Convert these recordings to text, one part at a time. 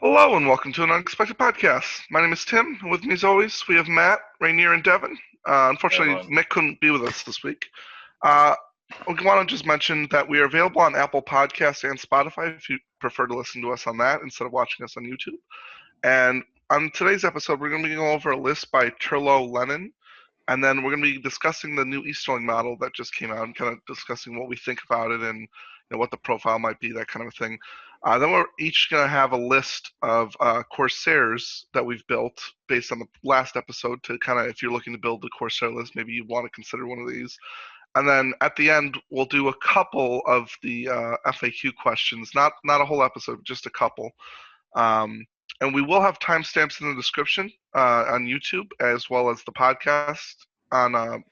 Hello and welcome to an unexpected podcast. My name is Tim, and with me as always we have Matt, Rainier, and Devin. Unfortunately, Everyone. Mick couldn't be with us this week. Uh, we want to just mention that we are available on Apple Podcasts and Spotify if you prefer to listen to us on that instead of watching us on YouTube. And on today's episode, we're going to be going over a list by Turlon, and then we're going to be discussing the new Easterling model that just came out and kind of discussing what we think about it and what the profile might be, that kind of thing. Then we're each going to have a list of Corsairs that we've built based on the last episode to kind of, if you're looking to build the Corsair list, maybe you want to consider one of these. And then at the end, we'll do a couple of the FAQ questions, not a whole episode, just a couple. And we will have timestamps in the description on YouTube as well as the podcast on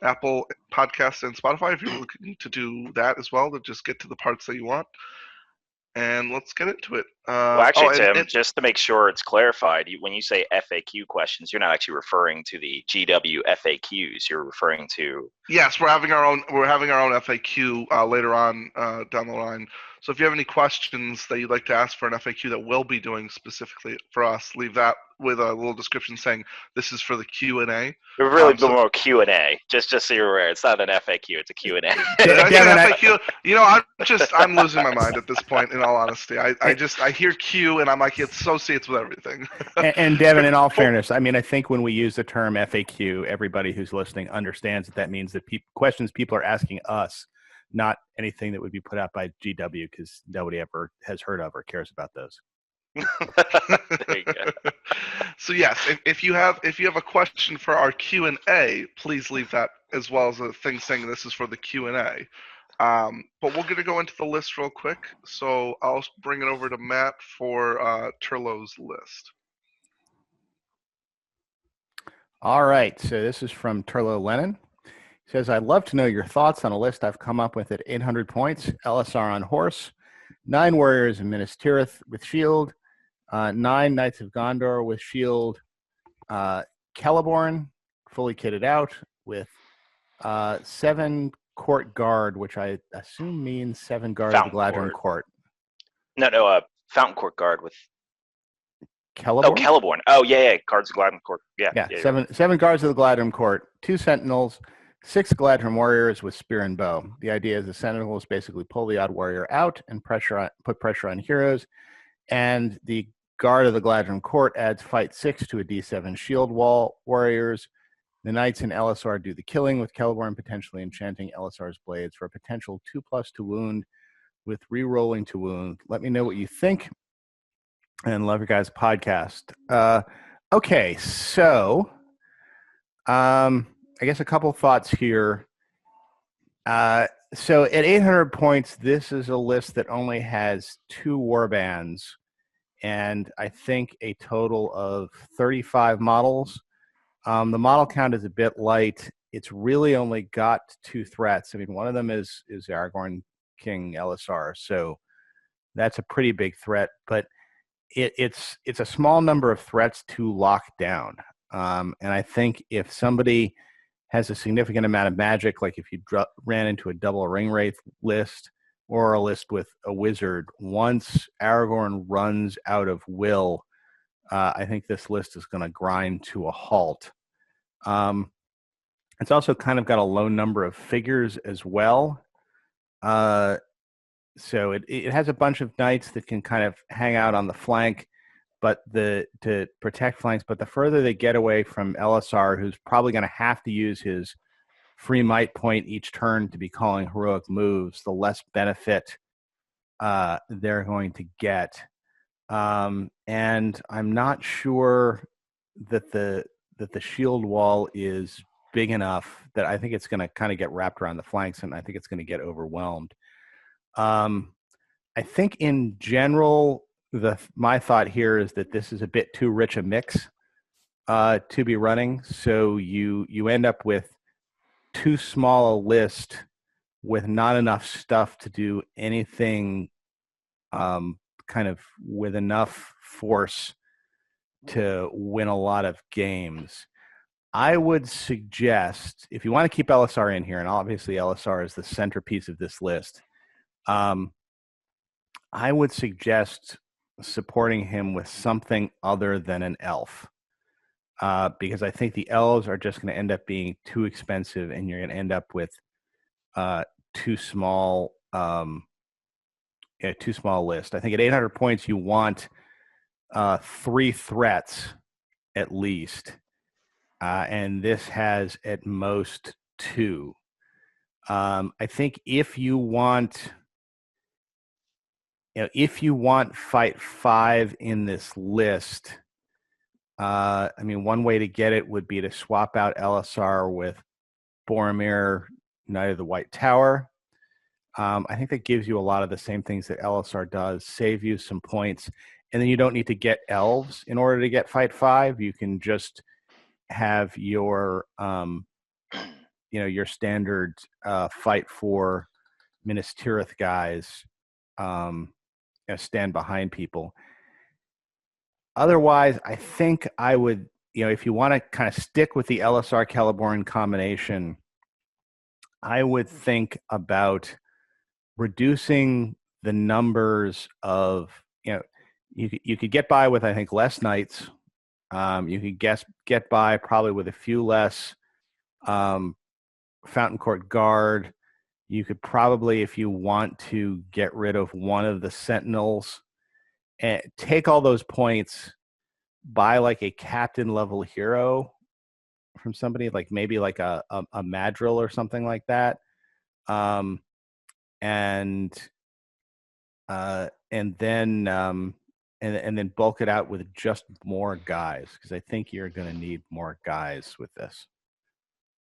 Apple Podcasts and Spotify if you're looking to do that as well, to just get to the parts that you want. And let's get into it. Well, actually, Tim, just to make sure it's clarified, when you say FAQ questions, you're not actually referring to the GW FAQs. You're referring to... Yes, we're having our own FAQ later on down the line. So if you have any questions that you'd like to ask for an FAQ that we'll be doing specifically for us, leave that with a little description saying this is for the Q&A. We're really more Q&A, just so you're aware. It's not an FAQ, it's a Q&A. FAQ, I'm losing my mind at this point, in all honesty. I hear Q and I'm like, it associates with everything. and Devin, in all fairness, I mean, I think when we use the term FAQ, everybody who's listening understands that means that questions people are asking us, not anything that would be put out by GW, because nobody ever has heard of or cares about those. There you go. So yes, if you have a question for our Q&A, please leave that as well as a thing saying this is for the Q&A. But we're going to go into the list real quick. So I'll bring it over to Matt for Turlo's list. All right. So this is from Turlon. He says, I'd love to know your thoughts on a list I've come up with at 800 points. LSR on horse, 9 warriors in Minas Tirith with shield, 9 Knights of Gondor with shield, Celeborn fully kitted out with 7 court guard, which I assume means 7 guards of the Gladron Court. No, Fountain Court guard with Celeborn? Oh, Celeborn. Oh, yeah, guards of the Gladron Court. Yeah, 7 guards of the Gladron Court, 2 sentinels, 6 Gladron warriors with spear and bow. The idea is the sentinels basically pull the odd warrior out and put pressure on heroes, and the guard of the Gladron Court adds fight 6 to a d7 shield wall warriors. The knights in LSR do the killing, with Celeborn potentially enchanting LSR's blades for a potential 2+ to wound with re-rolling to wound. Let me know what you think, and love your guys' podcast. Okay, so I guess a couple thoughts here. So at 800 points, this is a list that only has 2 warbands, and I think a total of 35 models. The model count is a bit light. It's really only got 2 threats. I mean, one of them is Aragorn King LSR, so that's a pretty big threat. But it's a small number of threats to lock down. And I think if somebody has a significant amount of magic, like if you ran into a double ring wraith list or a list with a wizard, once Aragorn runs out of will, I think this list is going to grind to a halt. It's also kind of got a low number of figures as well. So it has a bunch of knights that can kind of hang out on the flank, but to protect flanks. But the further they get away from LSR, who's probably going to have to use his free might point each turn to be calling heroic moves, the less benefit they're going to get. And I'm not sure that the shield wall is big enough that I think it's going to kind of get wrapped around the flanks, and I think it's going to get overwhelmed. I think in general, my thought here is that this is a bit too rich a mix to be running. So you end up with too small a list with not enough stuff to do anything kind of with enough force to win a lot of games. I would suggest, if you want to keep LSR in here, and obviously LSR is the centerpiece of this list, I would suggest supporting him with something other than an elf. Because I think the elves are just going to end up being too expensive, and you're going to end up with too small list. I think at 800 points, you want 3 threats at least, and this has at most 2. I think if you want fight 5 in this list, one way to get it would be to swap out Elisar with Boromir, Knight of the White Tower. I think that gives you a lot of the same things that Elisar does, save you some points, and then you don't need to get elves in order to get fight 5. You can just have your your standard fight for Minas Tirith guys stand behind people. Otherwise, I think I would, if you want to kind of stick with the Elisar Celeborn combination, I would think about reducing the numbers of, you could get by with, I think, less knights. You could get by probably with a few less Fountain Court Guard. You could probably, if you want to get rid of one of the Sentinels, and take all those points, buy like a captain level hero from somebody, like maybe like a Madril or something like that, and then bulk it out with just more guys, because I think you're going to need more guys with this.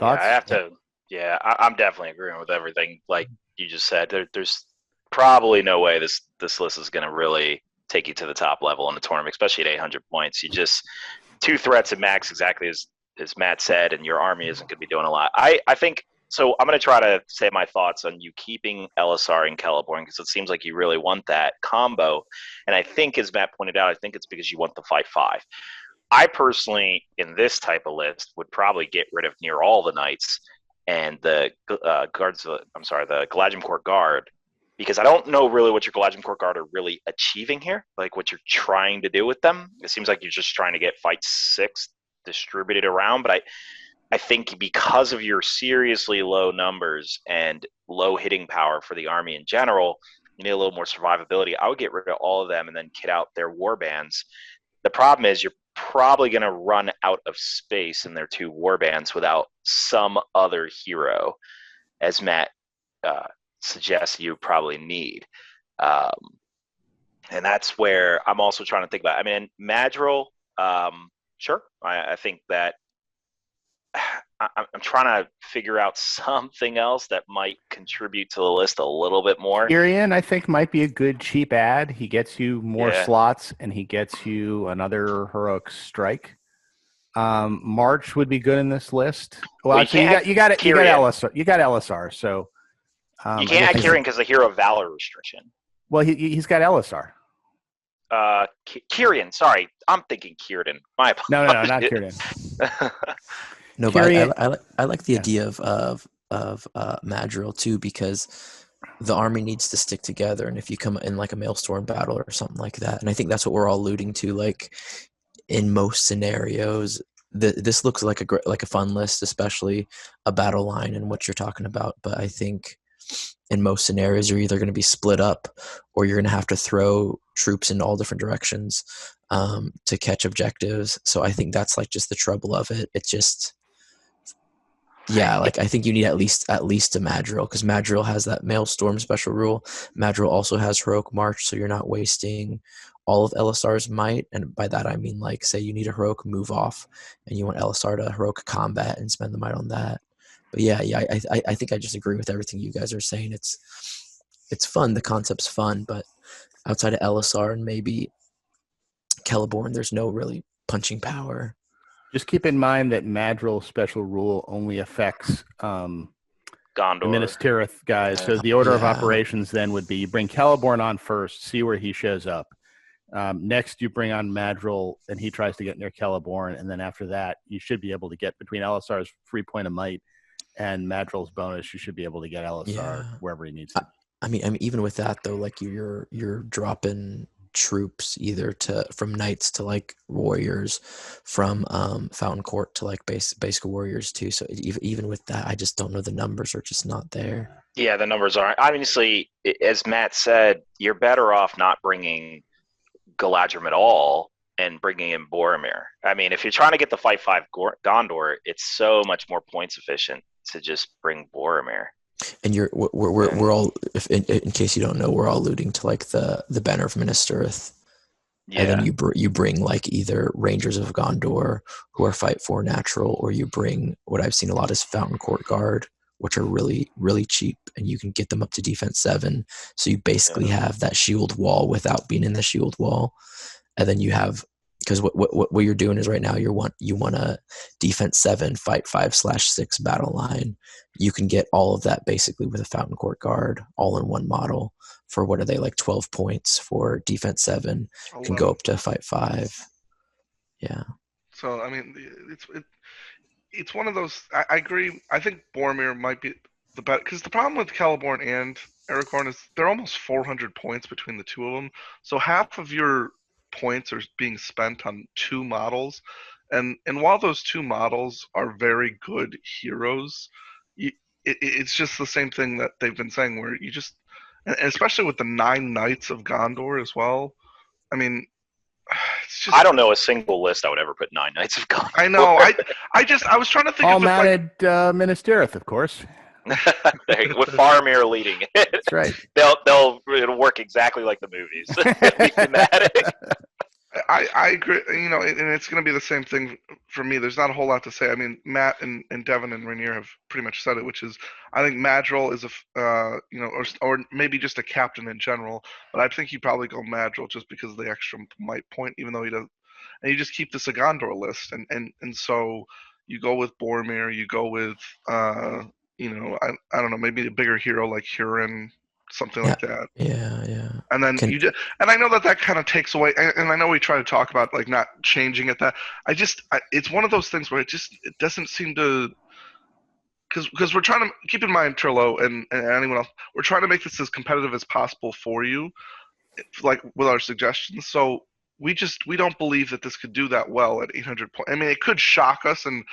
Thoughts? Yeah, I have to. Yeah, I'm definitely agreeing with everything like you just said. There's probably no way this list is going to really take you to the top level in the tournament, especially at 800 points. You just 2 threats at max, exactly as Matt said, and your army isn't going to be doing a lot. I think so. I'm going to try to say my thoughts on you keeping Elisar and Celeborn, because it seems like you really want that combo. And I think, as Matt pointed out, I think it's because you want the fight 5. I personally, in this type of list, would probably get rid of near all the knights and the the Galladrian Court Guard, because I don't know really what your Galladrian Court Guard are really achieving here, like what you're trying to do with them. It seems like you're just trying to get fight 6 distributed around, but I think because of your seriously low numbers and low hitting power for the army in general, you need a little more survivability. I would get rid of all of them and then kit out their war bands. The problem is you're probably going to run out of space in their 2 war bands without some other hero, as Matt suggests you probably need. And that's where I'm also trying to think about. I mean, Madril, sure. I think that I'm trying to figure out something else that might contribute to the list a little bit more. Tyrion, I think, might be a good cheap ad. He gets you more slots, and he gets you another heroic strike. March would be good in this list. Well, actually, you got Elisar. You got Elisar, so you can't add Tyrion because of the Hero of Valor restriction. Well, he's got Elisar. Tyrion, sorry, I'm thinking Kieran. My apologies. No, not Tyrion. No, but I like the idea of Madril too, because the army needs to stick together, and if you come in like a Maelstrom battle or something like that, and I think that's what we're all alluding to, like in most scenarios, this looks like a fun list, especially a battle line and what you're talking about. But I think in most scenarios, you're either going to be split up, or you're going to have to throw troops in all different directions to catch objectives. So I think that's like just the trouble of it. It's just, yeah, like I think you need at least a Madril, because Madril has that Maelstrom special rule. Madril also has heroic march, so you're not wasting all of Elisar's might. And by that I mean, like, say you need a heroic move off, and you want Elisar to heroic combat and spend the might on that. But yeah, I think I just agree with everything you guys are saying. It's fun. The concept's fun, but outside of Elisar and maybe Celeborn, there's no really punching power. Just keep in mind that Madril's special rule only affects Gondor, the Minas Tirith guys. So the order of operations then would be you bring Celeborn on first, see where he shows up. Next, you bring on Madril, and he tries to get near Celeborn, and then after that, you should be able to get between Elisar's free point of might and Madril's bonus. You should be able to get Elisar wherever he needs to. I mean, even with that though, like you're dropping troops, either from knights to like warriors, from Fountain Court to like basic warriors too. So even with that, I just don't know, the numbers are just not there. Yeah, the numbers aren't. Obviously, as Matt said, you're better off not bringing Galadrim at all and bringing in Boromir. I mean, if you're trying to get the fight 5 Gondor, it's so much more points efficient to just bring Boromir. And we're all, if in case you don't know, we're all alluding to like the banner of Minas Tirith. Yeah. And then you bring like either Rangers of Gondor, who are fight 4 natural, or you bring what I've seen a lot is Fountain Court Guard, which are really, really cheap, and you can get them up to defense 7. So you basically have that shield wall without being in the shield wall. And then you have, because what you're doing is right now you want a defense 7, fight 5/6 battle line. You can get all of that basically with a Fountain Court Guard, all in one model, for what are they, like 12 points for defense 7, can go up to fight 5. Yeah. So I mean, it's one of those. I agree. I think Boromir might be the better, because the problem with Celeborn and Aragorn is they're almost 400 points between the two of them. So half of your points are being spent on 2 models, and while those 2 models are very good heroes, it's just the same thing that they've been saying, where you just, and especially with the 9 Knights of Gondor as well. I mean, it's just, I don't know a single list I would ever put 9 Knights of Gondor. I know. I was trying to think. All of just mounted Minas Tirith, of course. With Faramir leading it. That's right. It'll work exactly like the movies. I agree. You know, and it's going to be the same thing for me. There's not a whole lot to say. I mean, Matt and Devin and Rainier have pretty much said it, which is, I think Madrill is or maybe just a captain in general. But I think you probably go Madrill just because of the extra might point, even though he doesn't. And you just keep the Sagandor list, and so you go with Boromir, you go with I don't know, maybe a bigger hero like Huron, something like that. Yeah. And then and I know that kind of takes away, and I know we try to talk about like not changing it. It's one of those things where it doesn't seem to, because we're trying to keep in mind, Turlo and anyone else, we're trying to make this as competitive as possible for you, like with our suggestions. So we don't believe that this could do that well at 800 points. I mean, it could shock us, and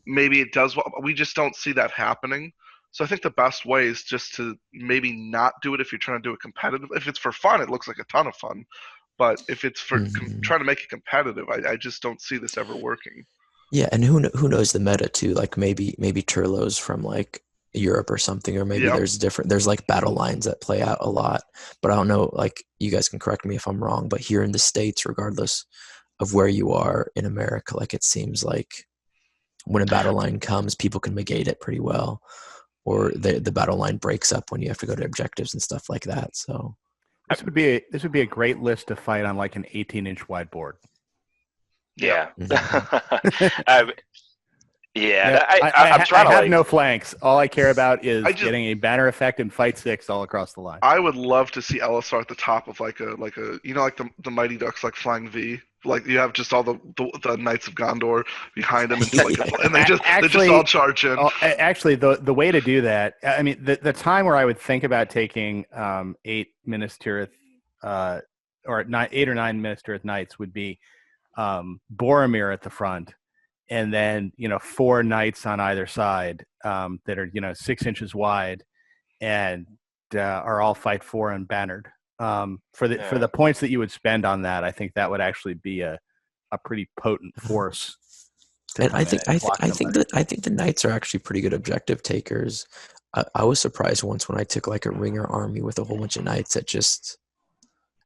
maybe it does well, but we just don't see that happening. So I think the best way is just to maybe not do it if you're trying to do it competitive. If it's for fun, it looks like a ton of fun. But if it's for trying to make it competitive, I just don't see this ever working. Yeah, and who knows the meta too? Like maybe Turlo's from like Europe or something, or maybe there's like battle lines that play out a lot. But I don't know, like, you guys can correct me if I'm wrong, but here in the States, regardless of where you are in America, like, it seems like when a battle line comes, people can negate it pretty well, or the battle line breaks up when you have to go to objectives and stuff like that. So this would be a great list to fight on like an 18-inch wide board. Yeah. I'm trying to have no flanks. All I care about is getting a banner effect and fight 6 all across the line. I would love to see Elisar at the top of like a like the Mighty Ducks, like flying V. Like you have just all the Knights of Gondor behind them, and they just all charge in. Actually, the way to do that, I mean, the time where I would think about taking 8 Minas Tirith, or 8 or 9 Minas Tirith Knights would be Boromir at the front, and then 4 knights on either side that are 6 inches wide, and are all fight 4 and bannered. For the points that you would spend on that, I think that would actually be a pretty potent force. And I think the knights are actually pretty good objective takers. I was surprised once when I took like a ringer army with a whole bunch of knights at just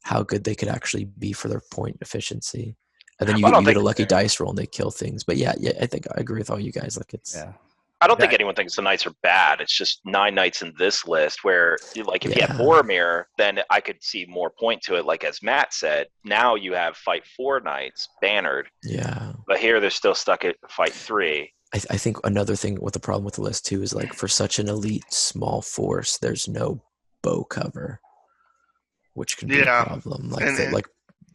how good they could actually be for their point efficiency. And then you get a lucky dice roll and they kill things. But yeah, I think I agree with all you guys. Like, it's I don't think anyone thinks the knights are bad. It's just 9 knights in this list where, like, if you had Boromir, then I could see more point to it. Like, as Matt said, now you have fight 4 knights bannered. Yeah. But here they're still stuck at fight 3. I think another thing with the problem with the list too is, like, for such an elite small force, there's no bow cover, which can be a problem. Like,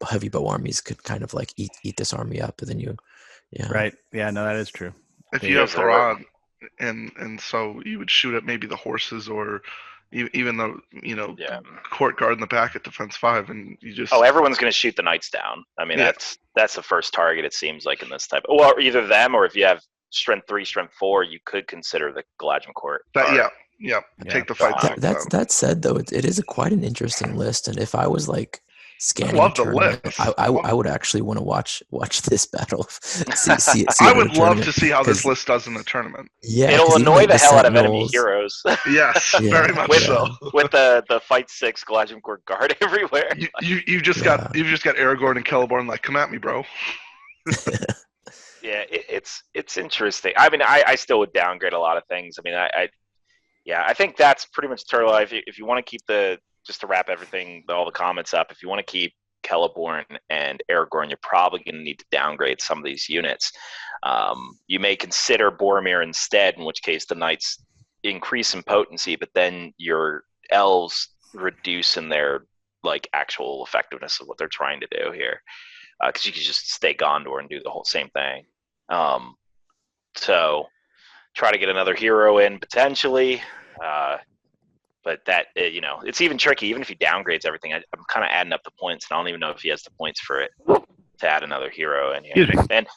heavy bow armies could kind of like eat this army up, and then right. Yeah, no, that is true. If you have Thorod, and so you would shoot at maybe the horses, or even though Yeah. court guard in the back at defense 5, and you just everyone's going to shoot the knights down. I mean, Yeah. that's the first target, it seems like, in this type. Well, either them, or if you have strength 3, strength 4, you could consider the Galadian court. take the fight six down. That said, though, it is quite an interesting list, and if I was like scanning love the the tournament, list. I would actually want to watch this battle. see I it in would a love tournament, to see how this 'cause- list does in the tournament. Yeah, It'll 'cause even, annoy like, the hell out of enemy Sentinels- heroes. Yes, Yeah, very much with, so. with the fight 6 Galadian court guard everywhere. You just got Aragorn and Celeborn like, come at me, bro. Yeah, it's interesting. I mean, I still would downgrade a lot of things. I mean, I think that's pretty much Turlon. If you want to keep just to wrap everything, all the comments up, if you want to keep Celeborn and Aragorn, you're probably going to need to downgrade some of these units. You may consider Boromir instead, in which case the knights increase in potency, but then your elves reduce in their like actual effectiveness of what they're trying to do here, because you can just stay Gondor and do the whole same thing. So try to get another hero in potentially, but that it's even tricky. Even if he downgrades everything, I'm kind of adding up the points, and I don't even know if he has the points for it to add another hero in here. And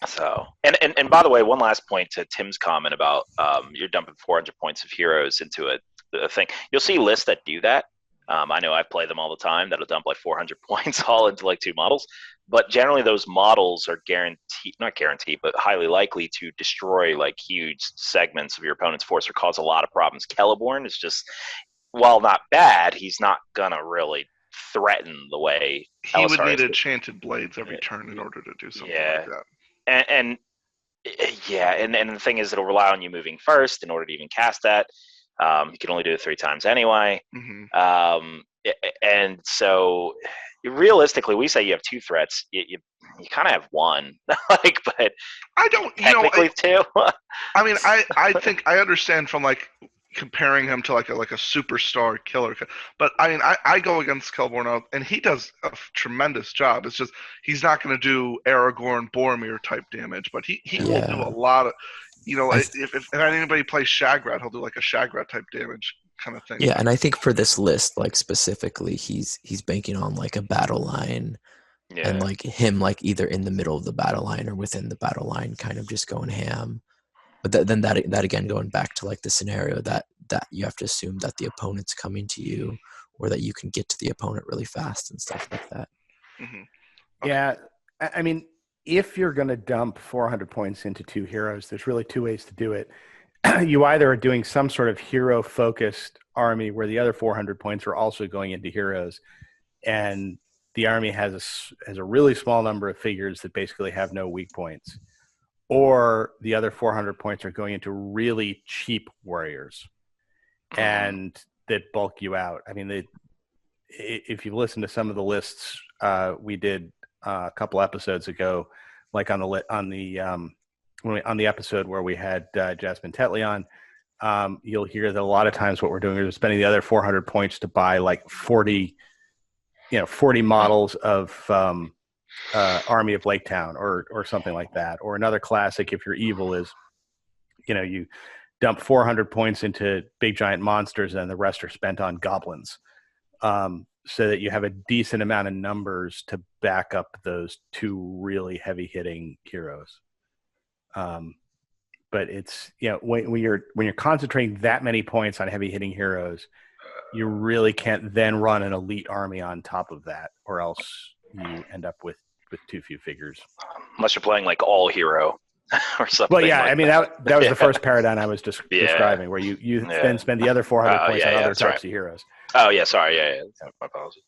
so, and by the way, one last point to Tim's comment about you're dumping 400 points of heroes into a thing. You'll see lists that do that. I know I play them all the time. That'll dump like 400 points all into like 2 models. But generally, those models are not guaranteed, but highly likely to destroy like huge segments of your opponent's force or cause a lot of problems. Celeborn is just, while not bad, he's not gonna really threaten the way he would need enchanted blades every turn in order to do something like that. And the thing is, it'll rely on you moving first in order to even cast that. You can only do it 3 times anyway. Mm-hmm. And so realistically, we say you have 2 threats. You kind of have 1, like, but I don't. Technically 2. I mean, I think I understand from like comparing him to like a superstar killer, but I mean, I go against Celeborn and he does a tremendous job. It's just he's not going to do Aragorn, Boromir type damage, but he will do a lot of. If anybody plays Shagrat, he'll do like a Shagrat type damage kind of thing. Yeah, and I think for this list, like specifically, he's banking on like a battle line, and like him like either in the middle of the battle line or within the battle line, kind of just going ham. But then that again, going back to like the scenario that you have to assume that the opponent's coming to you, or that you can get to the opponent really fast and stuff like that. Mm-hmm. Okay. Yeah, I mean, if you're going to dump 400 points into 2 heroes, there's really 2 ways to do it. You either are doing some sort of hero-focused army where the other 400 points are also going into heroes, and the army has a really small number of figures that basically have no weak points, or the other 400 points are going into really cheap warriors, and that bulk you out. I mean, if you listen to some of the lists we did a couple episodes ago, like on the episode where we had Jasmine Tetley on, you'll hear that a lot of times what we're doing is we're spending the other 400 points to buy like 40 models of Army of Lake Town or something like that. Or another classic, if you're evil, is you dump 400 points into big giant monsters and the rest are spent on goblins, so that you have a decent amount of numbers to back up those 2 really heavy hitting heroes. But it's when you're concentrating that many points on heavy hitting heroes, you really can't then run an elite army on top of that, or else you end up with too few figures. Unless you're playing like all hero or something. Well, yeah, like I mean that was the first paradigm I was describing, where you then spend the other 400 points on other types of heroes. Oh yeah, sorry, my apologies.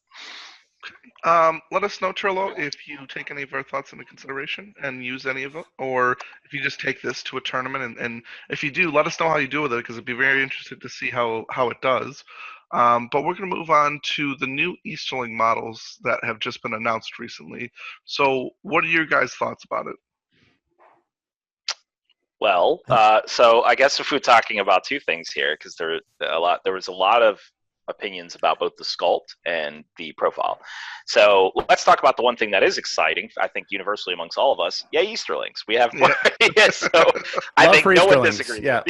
Let us know, Turlo, if you take any of our thoughts into consideration and use any of it, or if you just take this to a tournament, and if you do, let us know how you do with it, because I'd be very interested to see how it does. But we're going to move on to the new Easterling models that have just been announced recently. So what are your guys' thoughts about it? Well, so I guess if we're talking about 2 things here, because there was a lot of opinions about both the sculpt and the profile. So let's talk about the one thing that is exciting, I think, universally amongst all of us. Yeah, Easterlings. We have more. Yeah, so I think no one disagrees. Yeah.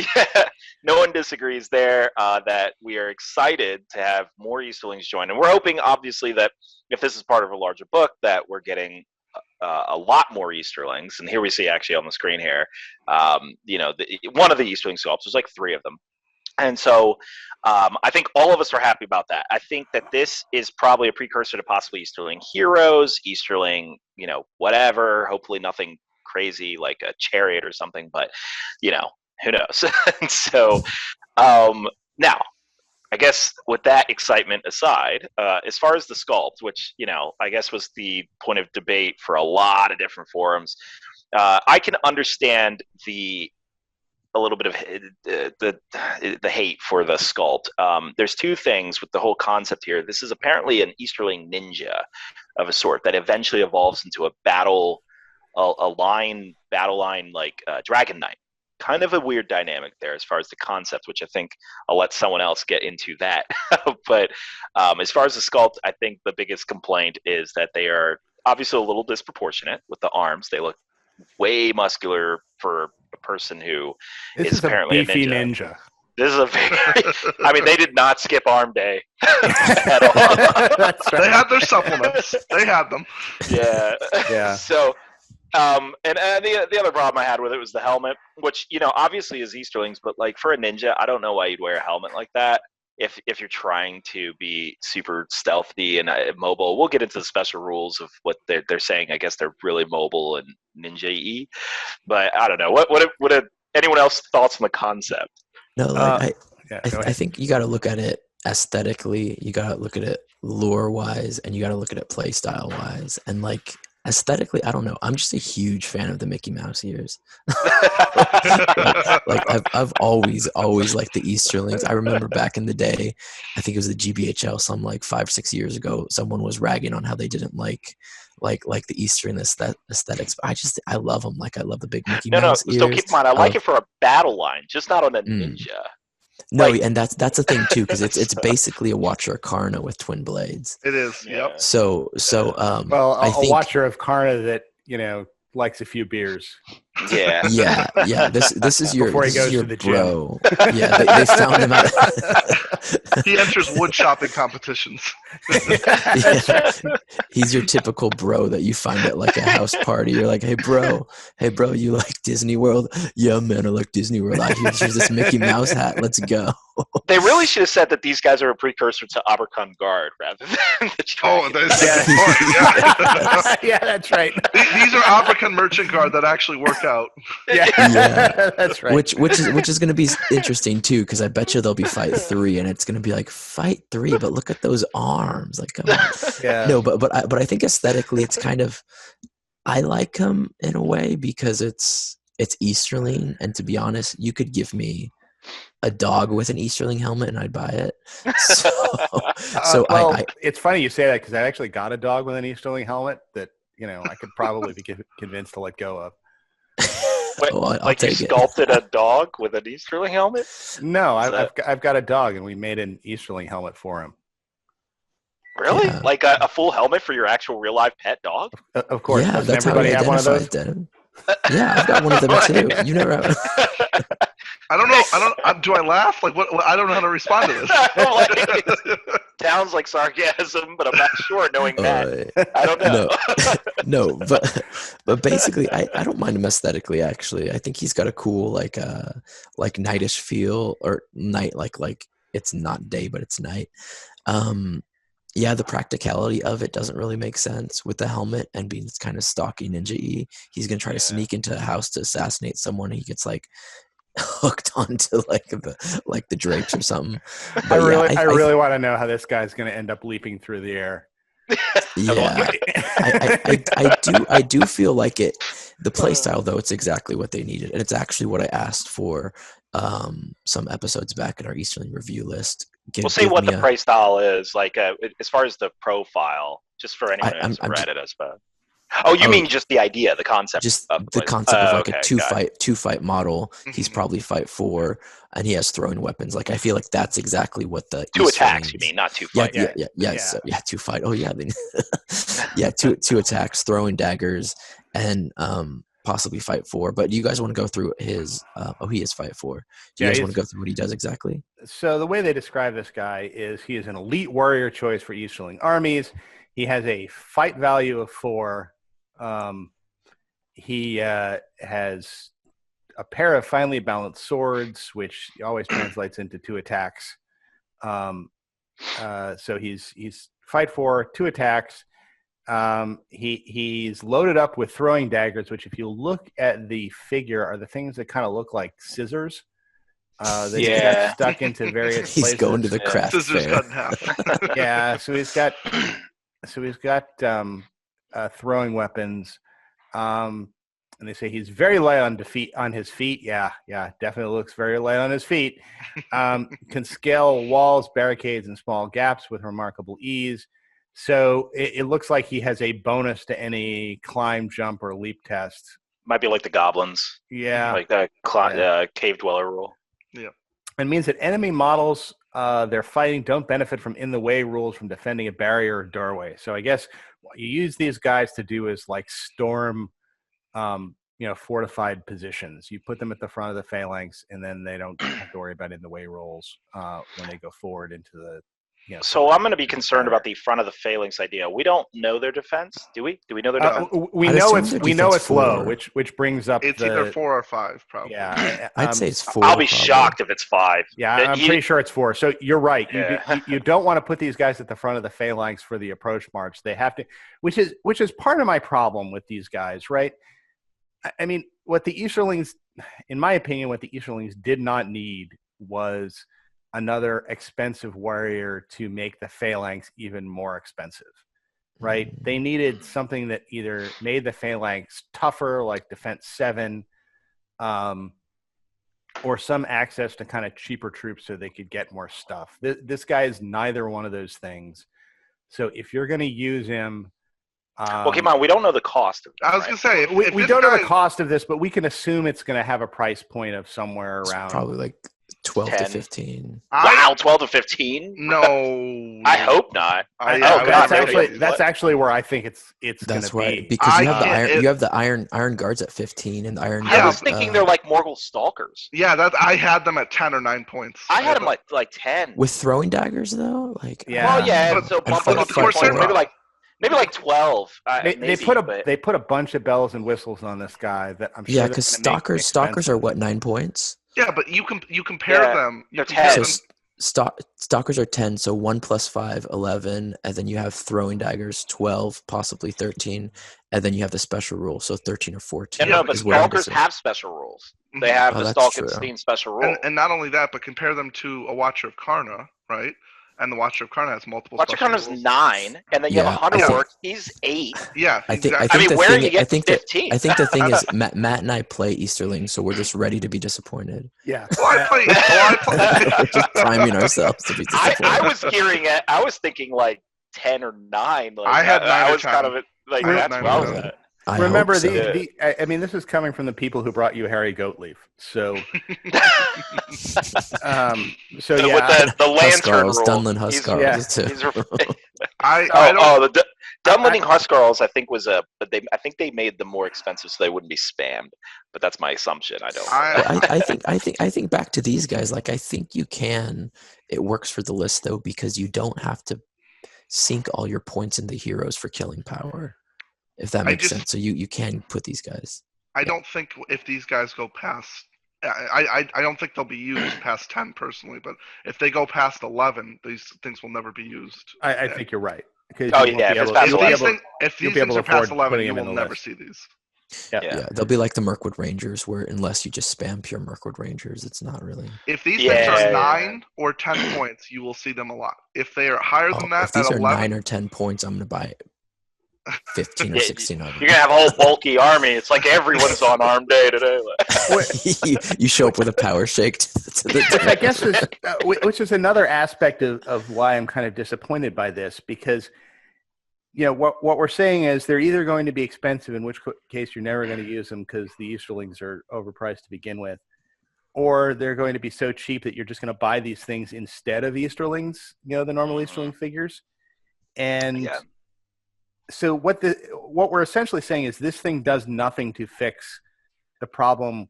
No one disagrees there that we are excited to have more Easterlings join. And we're hoping, obviously, that if this is part of a larger book, that we're getting a lot more Easterlings. And here we see actually on the screen here, one of the Easterling sculpts. There's like 3 of them. And so I think all of us are happy about that. I think that this is probably a precursor to possibly Easterling Heroes, Easterling, whatever. Hopefully nothing crazy like a chariot or something, but, who knows? And so now, I guess with that excitement aside, as far as the sculpt, which, I guess was the point of debate for a lot of different forums, I can understand a little bit of the hate for the sculpt. There's 2 things with the whole concept here. This is apparently an Easterling ninja of a sort that eventually evolves into a battle line like Dragon Knight. Kind of a weird dynamic there as far as the concept, which I think I'll let someone else get into that. But as far as the sculpt, I think the biggest complaint is that they are obviously a little disproportionate with the arms. They look way muscular for a person who is apparently a beefy a ninja. ninja. This is a very, they did not skip arm day at all. That's right. They had their supplements. They had them. Yeah. Yeah. So, and the other problem I had with it was the helmet, which, obviously is Easterlings, but like for a ninja, I don't know why you'd wear a helmet like that. If you're trying to be super stealthy and mobile. We'll get into the special rules of what they're saying. I guess they're really mobile and ninja-y, but I don't know. What anyone else thoughts on the concept? No, I think you got to look at it aesthetically. You got to look at it lore-wise, and you got to look at it play style-wise. And like aesthetically, I don't know. I'm just a huge fan of the Mickey Mouse ears. I've always liked the Easterlings. I remember back in the day, I think it was the GBHL some like 5 or 6 years ago, someone was ragging on how they didn't like the Eastern aesthetics. But I love them. Like I love the big Mickey Mouse ears. So keep in mind, I like it for a battle line, just not on a ninja. No, and that's the thing too, because it's basically a Watcher of Karna with twin blades. It is. Yeah. Yep. So Well, I think, a Watcher of Karna that likes a few beers. Yeah. Yeah. This is your Before he goes your to the gym. bro. Yeah, they found him out. He enters wood shopping competitions. Yeah. He's your typical bro that you find at like a house party. You're like, hey bro, you like Disney World? Yeah, man, I like Disney World. Here's this Mickey Mouse hat. Let's go. They really should have said that these guys are a precursor to Abercon Guard rather than the Oh, Dragon. that's a good point. Yeah. Yeah, that's right. These are African merchant guard that actually work out. Yeah, Yeah. that's right. Which is going to be interesting too, because I bet you there'll be fight 3, and it's going to be like fight 3, but look at those arms. Like, come on. Yeah. No, but I think aesthetically, it's kind of, I like them in a way because it's Easterling, and to be honest, you could give me a dog with an Easterling helmet and I'd buy it. So it's funny you say that because I actually got a dog with an Easterling helmet that I could probably be convinced to let go of. Wait, I'll like you take it. sculpted a dog with an Easterling helmet? No, Is I've got a dog and we made an Easterling helmet for him. Really? Yeah. Like a full helmet for your actual real life pet dog? Of course. Yeah, Doesn't that's how everybody he have one of those? identifies them. Yeah, I've got one of them too. You never. I don't know. Do I laugh? Like what? I don't know how to respond to this. Sounds like sarcasm, but I'm not sure knowing that. I don't know. No, but basically, I don't mind him aesthetically. Actually, I think he's got a cool like nightish feel, or night like it's not day but it's night. Yeah, the practicality of it doesn't really make sense with the helmet and being kind of stocky ninja-y. He's gonna try to sneak into a house to assassinate someone. And he gets like hooked onto like the drapes or something. I really want to know how this guy's going to end up leaping through the air. Yeah, I do feel like it. The play style, though, it's exactly what they needed, and it's actually what I asked for some episodes back in our Easterling review list. We'll see what the play style is like as far as the profile, just for anyone who's read it, I suppose. Oh, you mean just the idea, the concept? Just of the concept of like okay, a two fight model. He's probably fight 4, and he has throwing weapons. Like I feel like that's exactly what the 2 attacks. You Easterlings- mean, not 2 Yeah, fight? yeah, 2 fight. Oh yeah, yeah, two attacks, throwing daggers, and possibly fight 4. But do you guys want to go through his? He is fight 4. Do you guys want to go through what he does exactly? So the way they describe this guy is he is an elite warrior choice for Easterling armies. He has a fight value of 4. He has a pair of finely balanced swords, which always translates into 2 attacks. So he's fight 4, 2 attacks. He's loaded up with throwing daggers, which if you look at the figure are the things that kind of look like scissors. That he got stuck into various places. He's going to the craft Scissors fair. cut in half. Yeah, so he's got throwing weapons. And they say he's very light on his feet. Yeah, definitely looks very light on his feet. Can scale walls, barricades, and small gaps with remarkable ease. So it looks like he has a bonus to any climb, jump, or leap test. Might be like the goblins. Yeah. Like the cave dweller rule. Yeah. It means that enemy models they're fighting don't benefit from in-the-way rules from defending a barrier or doorway. So I guess what you use these guys to do is like storm fortified positions. You put them at the front of the phalanx, and then they don't have to worry about in-the-way rolls when they go forward into the. So I'm going to be concerned about the front of the phalanx idea. We don't know their defense, do we? Do we know their defense? We know it's low, which brings up it's either 4 or 5, probably. Yeah, I'd say it's 4. I'll be shocked if it's 5. Yeah, I'm pretty sure it's 4. So you're right. Yeah. You don't want to put these guys at the front of the phalanx for the approach march. They have to, which is part of my problem with these guys, right? I mean, what the Easterlings, in my opinion, what the Easterlings did not need was another expensive warrior to make the phalanx even more expensive, right? They needed something that either made the phalanx tougher, like defense 7, or some access to kind of cheaper troops so they could get more stuff. This guy is neither one of those things. So if you're going to use him, well, come on, we don't know the cost of it. I was going to say, if we don't know the cost of this, but we can assume it's going to have a price point of somewhere around probably like 12 10. to 15. Wow, 12 to 15? No. I hope not. That's actually where I think it's going to right, be. because you have the iron guards at 15 and the iron. I was thinking they're like Morgul stalkers. Yeah, I had them at 10 or 9 points. I had them like 10 with throwing daggers though. Like well, yeah. So bump it up to Corsair, maybe like 12. They put a bunch of bells and whistles on this guy that I'm sure. Yeah, because stalkers are what, 9 points. Yeah, but you compare them. They're 10. So stalkers are 10, so 1 plus 5, 11, and then you have throwing daggers, 12, possibly 13, and then you have the special rule, so 13 or 14. Yeah, no, but stalkers have special rules. They have the Stalkenstein special rule. And not only that, but compare them to a Watcher of Karna, right? And the Watcher of Karna has multiple. Watcher of Karna's 9, and then you have a Hunter Orc. He's 8. Yeah, exactly. I mean, where do you get 15? I think the thing is, Matt and I play Easterling, so we're just ready to be disappointed. Yeah. Well, I play. Just priming ourselves to be disappointed. I was gearing it. I was thinking like 10 or 9. Like, I had 9 I or was 10. kind of like that's where I was at. Remember, I mean, this is coming from the people who brought you Harry Goatleaf. So, With the lantern rule. Dunlin Huskarls. The Dunlin Huskarls, I think was but I think they made them more expensive so they wouldn't be spammed. But that's my assumption. I don't. I think back to these guys. Like I think you can. It works for the list though because you don't have to sink all your points into heroes for killing power. If that makes sense. So you can put these guys. I don't think if these guys go past, I don't think they'll be used past 10 personally, but if they go past 11, these things will never be used. I think you're right. If these things are past 11, you will never see these. Yeah, they'll be like the Mirkwood Rangers, where unless you just spam pure Mirkwood Rangers, it's not really. If these things are 9 or 10 points, you will see them a lot. If they are higher than that, if these at are 11, 9 or 10 points, I'm going to buy 15 or 16 of them. You're going to have a whole bulky army. It's like everyone's on armed day today. You show up with a power shake. I guess which is another aspect of why I'm kind of disappointed by this, because what we're saying is they're either going to be expensive, in which case you're never going to use them because the Easterlings are overpriced to begin with, or they're going to be so cheap that you're just going to buy these things instead of Easterlings, the normal Easterling figures. And so what we're essentially saying is this thing does nothing to fix the problem,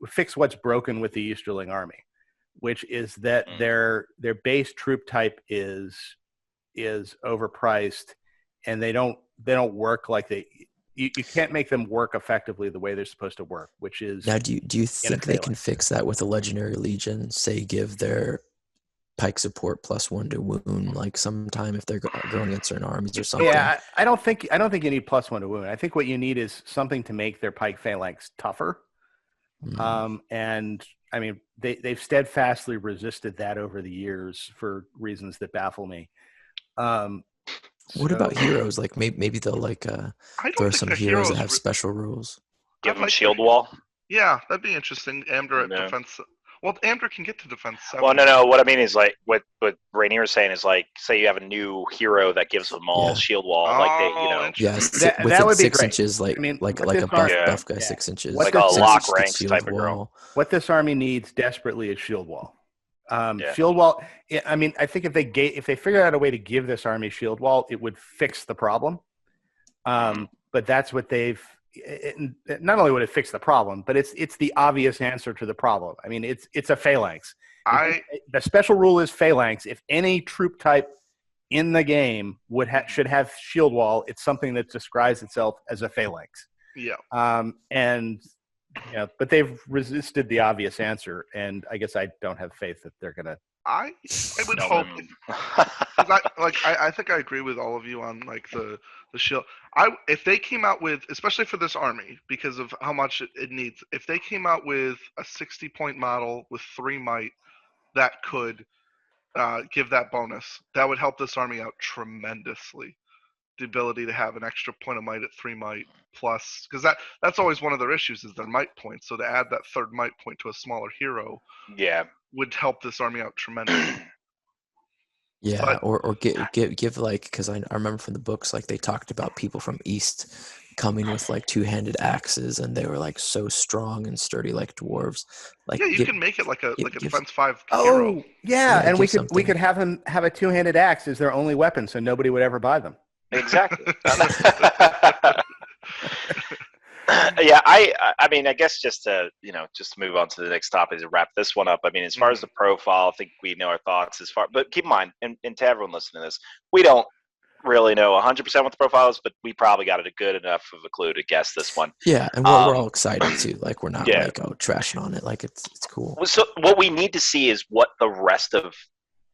fix what's broken with the Easterling army, which is that their base troop type is overpriced, and they don't work like you can't make them work effectively the way they're supposed to work, which is now. Do you think they can fix that with a Legendary Legion? Say, give their pike support +1 to wound, like sometime if they're going against certain armies or something. Yeah, I don't think you need +1 to wound. I think what you need is something to make their pike phalanx tougher. And I mean, they've steadfastly resisted that over the years for reasons that baffle me. What about heroes? Like maybe they'll throw some heroes that have special rules. Give them shield wall. Yeah, that'd be interesting. Amdra at defense. Well, Amdra can get to defense 7. Well, no. What I mean is like what Rainier was saying is like, say you have a new hero that gives them all shield wall, Yes, that would be 6 great. inches, like a buff guy, 6 inches, like a lock ranks type of girl. What this army needs desperately is shield wall. Shield wall. I mean, I think if they figure out a way to give this army shield wall, it would fix the problem. But that's what they've. Not only would it fix the problem, but it's the obvious answer to the problem. I mean, it's a phalanx. The special rule is phalanx. If any troop type in the game should have shield wall, it's something that describes itself as a phalanx. Yeah. But they've resisted the obvious answer, and I guess I don't have faith that they're gonna. I would hope. I think I agree with all of you on like the shield. If they came out with, especially for this army, because of how much it needs, if they came out with a 60-point model with 3 might that could give that bonus, that would help this army out tremendously. The ability to have an extra point of might at 3 might plus, because that's always one of their issues is their might points. So to add that 3rd might point to a smaller hero, would help this army out tremendously. Yeah, or give like, because I remember from the books, like they talked about people from East coming with like 2-handed axes, and they were like so strong and sturdy like dwarves. Like you can make it like a defense 5 hero. Oh yeah, and we could have them have a 2-handed axe as their only weapon, so nobody would ever buy them. Exactly. Yeah, I mean, I guess just to move on to the next topic to wrap this one up. I mean, as far as the profile, I think we know our thoughts but keep in mind, and to everyone listening to this, we don't really know 100% what the profile is, but we probably got a good enough of a clue to guess this one. Yeah, and we're all excited too. Like we're not trashing on it. Like it's cool. So what we need to see is what the rest of,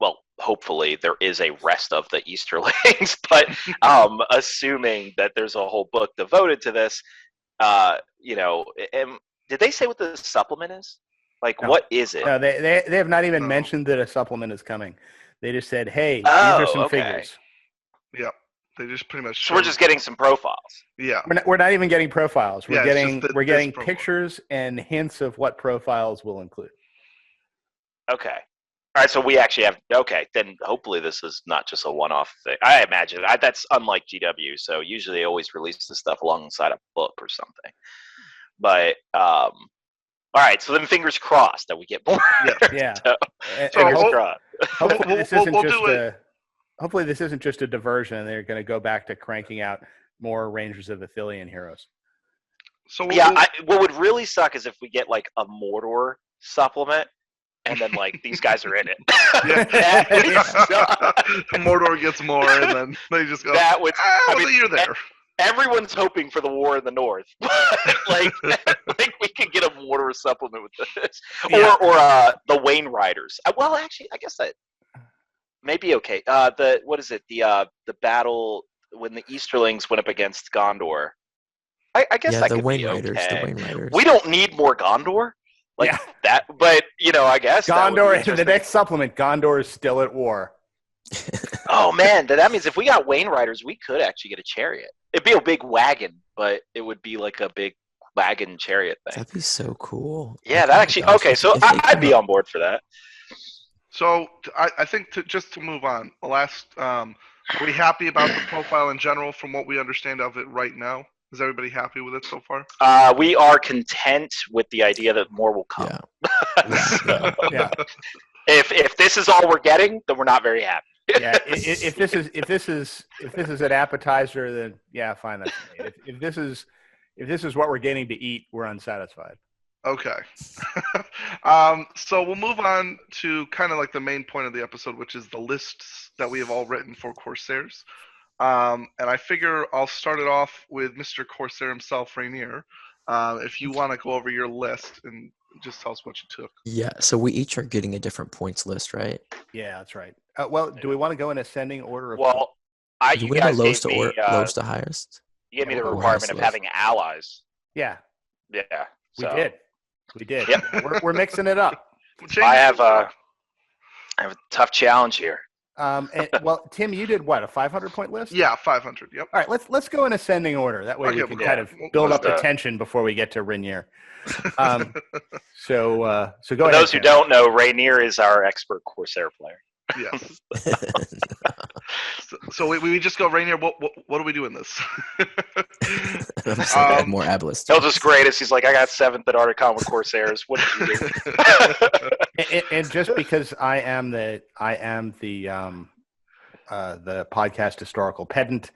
well, hopefully there is a rest of the Easterlings, but assuming that there's a whole book devoted to this, did they say what the supplement is? Like, what is it? No, they have not even mentioned that a supplement is coming. They just said, hey, these are some figures. Yeah, they just pretty much. So we're just getting some profiles. Yeah, we're not even getting profiles. We're getting profile. Pictures and hints of what profiles will include. Okay. All right, so we actually have. Okay, then hopefully this is not just a one-off thing. I imagine that's unlike GW. So usually they always release this stuff alongside a book or something. But all right, so then fingers crossed that we get more. Yeah. Fingers crossed. Hopefully this isn't just a diversion. They're going to go back to cranking out more Rangers of Athelion heroes. So what would really suck is if we get like a Mordor supplement. And then, like, these guys are in it. Mordor gets more, and then they just go, you're there. Everyone's hoping for the war in the north. like we could get a Mordor supplement with this. Or the Wayne Riders. Well, actually, I guess that may be okay. What is it? The battle when the Easterlings went up against Gondor. I guess that could be okay. The Wayne Riders. We don't need more Gondor. That, but I guess Gondor. The next supplement, Gondor is still at war. Oh man, that means if we got Wayne Riders, we could actually get a chariot. It'd be a big wagon, but it would be like a big wagon chariot thing. That'd be so cool. Yeah, that actually. Okay, so I'd be on board for that. So I think just to move on, the last Are we happy about the profile in general from what we understand of it right now? Is everybody happy with it so far? We are content with the idea that more will come. Yeah. Yeah. If this is all we're getting, then we're not very happy. Yeah. If this is an appetizer, then yeah, fine, that's great. If this is what we're getting to eat, we're unsatisfied. Okay. So we'll move on to kind of like the main point of the episode, which is the lists that we have all written for Corsairs. And I figure I'll start it off with Mr. Corsair himself, Rainier. If you want to go over your list and just tell us what you took. Yeah. So we each are getting a different points list, right? Yeah, that's right. Well, do we want to go in ascending order? Well, Do you we have a guys lowest gave to me, lowest to highest? you gave me the Or requirement highest of list. having allies. Yeah, Yeah. we So did. We did. Yep. We're mixing it up. I have a tough challenge here. Well, Tim, you did what, a 500-point list? Yeah, 500. Yep. All right, let's go in ascending order. That way we Okay, can well, kind of we'll build just, up the tension before we get to Rainier. So go For ahead. those who Tim. don't know, Rainier is our expert Corsair player. Yes. So we just go Rainier. What do we do in this? I'm just like, more abolist. He'll just grade us. He's like, I got 7th at Articon with Corsairs. What did you do? And just because I am the podcast historical pedant,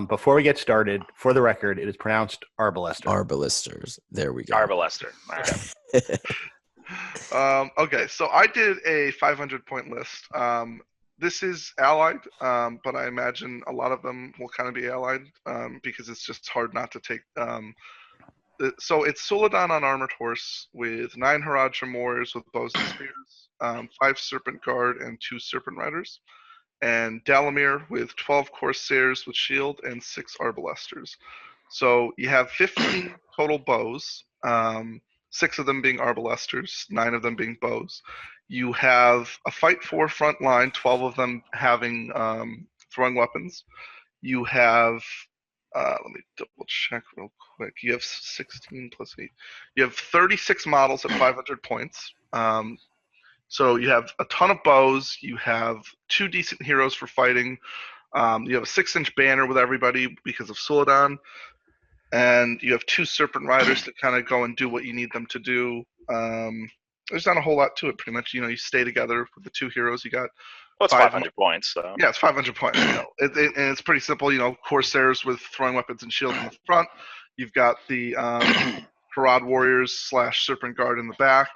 before we get started, for the record, it is pronounced Arbalester. Arbalisters. There we go. Arbalester. Okay, so I did a 500-point list. This is allied, but I imagine a lot of them will kind of be allied because it's just hard not to take. So it's Suladon on armored horse with 9 Haradrim warriors with bows and spears, 5 Serpent Guard and 2 Serpent Riders, and Dalamir with 12 Corsairs with shield and 6 Arbalesters. So you have 15 total bows. 6 of them being Arbalesters, 9 of them being bows. You have a fight 4 front line, 12 of them having throwing weapons. You have, let me double check real quick. You have 16 plus 8. You have 36 models at 500 points. So you have a ton of bows. You have 2 decent heroes for fighting. You have a 6-inch banner with everybody because of Suladon. And you have 2 Serpent Riders to kind of go and do what you need them to do. There's not a whole lot to it, pretty much. You stay together with the 2 heroes. You got It's 500 points. So. Yeah, it's 500 points. And it's pretty simple. Corsairs with throwing weapons and shields in the front. You've got the Harad warriors / Serpent Guard in the back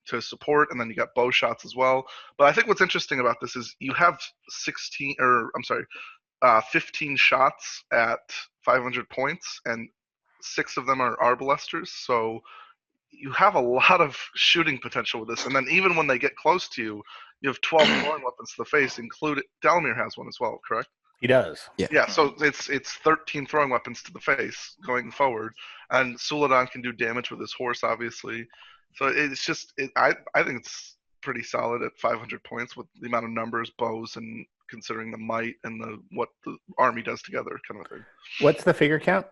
to support, and then you got bow shots as well. But I think what's interesting about this is you have 15 shots at 500 points, and 6 of them are Arbalesters, so you have a lot of shooting potential with this. And then even when they get close to you, you have 12 throwing weapons to the face, included. Dalamir has one as well, correct? He does. Yeah, so it's 13 throwing weapons to the face going forward, and Suladon can do damage with his horse, obviously. So it's just, I think it's pretty solid at 500 points with the amount of numbers, bows, and considering the might and what the army does together, kind of thing. What's the figure count?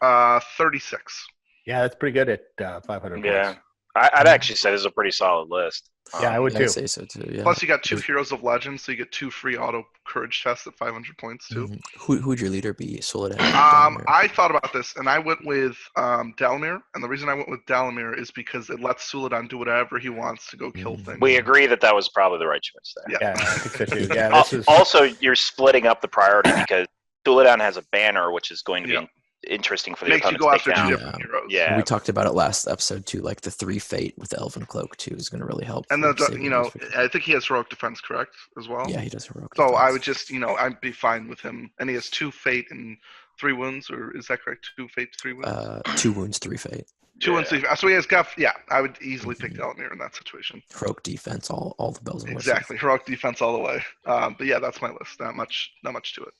36. Yeah, that's pretty good at 500 Yeah. points. I'd actually say this is a pretty solid list. Yeah, I would too. I'd say so too. Yeah. Plus, you got 2 Heroes of Legend, so you get 2 free auto courage tests at 500 points too. Mhm. Who would your leader be? Soledad. I thought about this, and I went with Dalamir. And the reason I went with Dalamir is because it lets Suladon do whatever he wants to go kill things. We agree that was probably the right choice there. Yeah. Yeah, I think so too. Yeah, this is Also, you're splitting up the priority because Suladon has a banner, which is going to be Yeah. interesting for the Makes you opponents go to after take 2 down. different heroes. Yeah. We talked about it last episode too, like the 3 fate with the Elven Cloak too is going to really help. And for then, saving those figures. I think he has heroic defense, correct, as well? Yeah, he does heroic. So I defense. would just, I'd be fine with him. And he has 2 fate and 3 wounds, or is that correct? 2 fate, 3 wounds? 2 wounds, 3 fate. 2 wounds, 3. So he has got, I would easily pick Dalamir in that situation. Heroic defense, all the bells and whistles. Exactly, heroic defense all the way. But yeah, that's my list. Not much to it.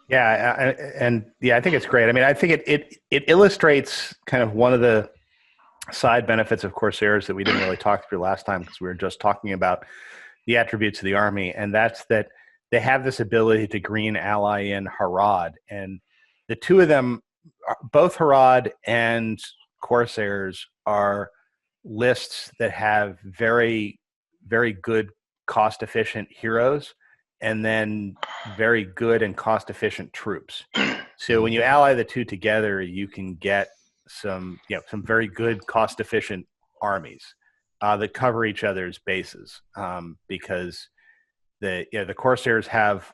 Yeah, and I think it's great. I mean, I think it illustrates kind of one of the side benefits of Corsairs that we didn't really talk through last time because we were just talking about the attributes of the army, and that's that they have this ability to green ally in Harad, and the 2 of them, both Harad and Corsairs, are lists that have very, very good cost-efficient heroes. and then very good and cost-efficient troops. So when you ally the two together, you can get some very good cost-efficient armies that cover each other's bases, because the Corsairs have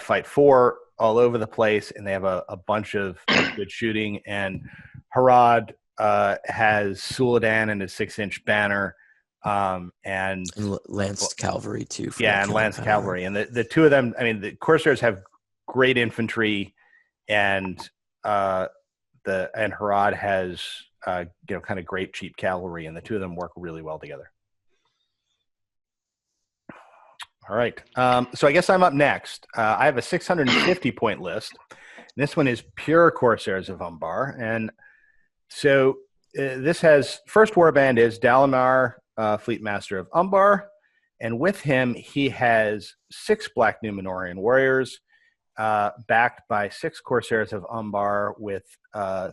Fight 4 all over the place, and they have a bunch of good shooting. And Harad has Suladan and his 6-inch banner, and Lance Cavalry too. And Lance Cavalry, and the two of them. I mean, the Corsairs have great infantry, and Harad has kind of great cheap cavalry, and the two of them work really well together. All right. So I guess I'm up next. I have a 650 point list. This one is pure Corsairs of Umbar. And so this has, first warband is Dalamar, Fleet Master of Umbar. And with him, he has 6 Black Numenorian warriors, backed by 6 Corsairs of Umbar with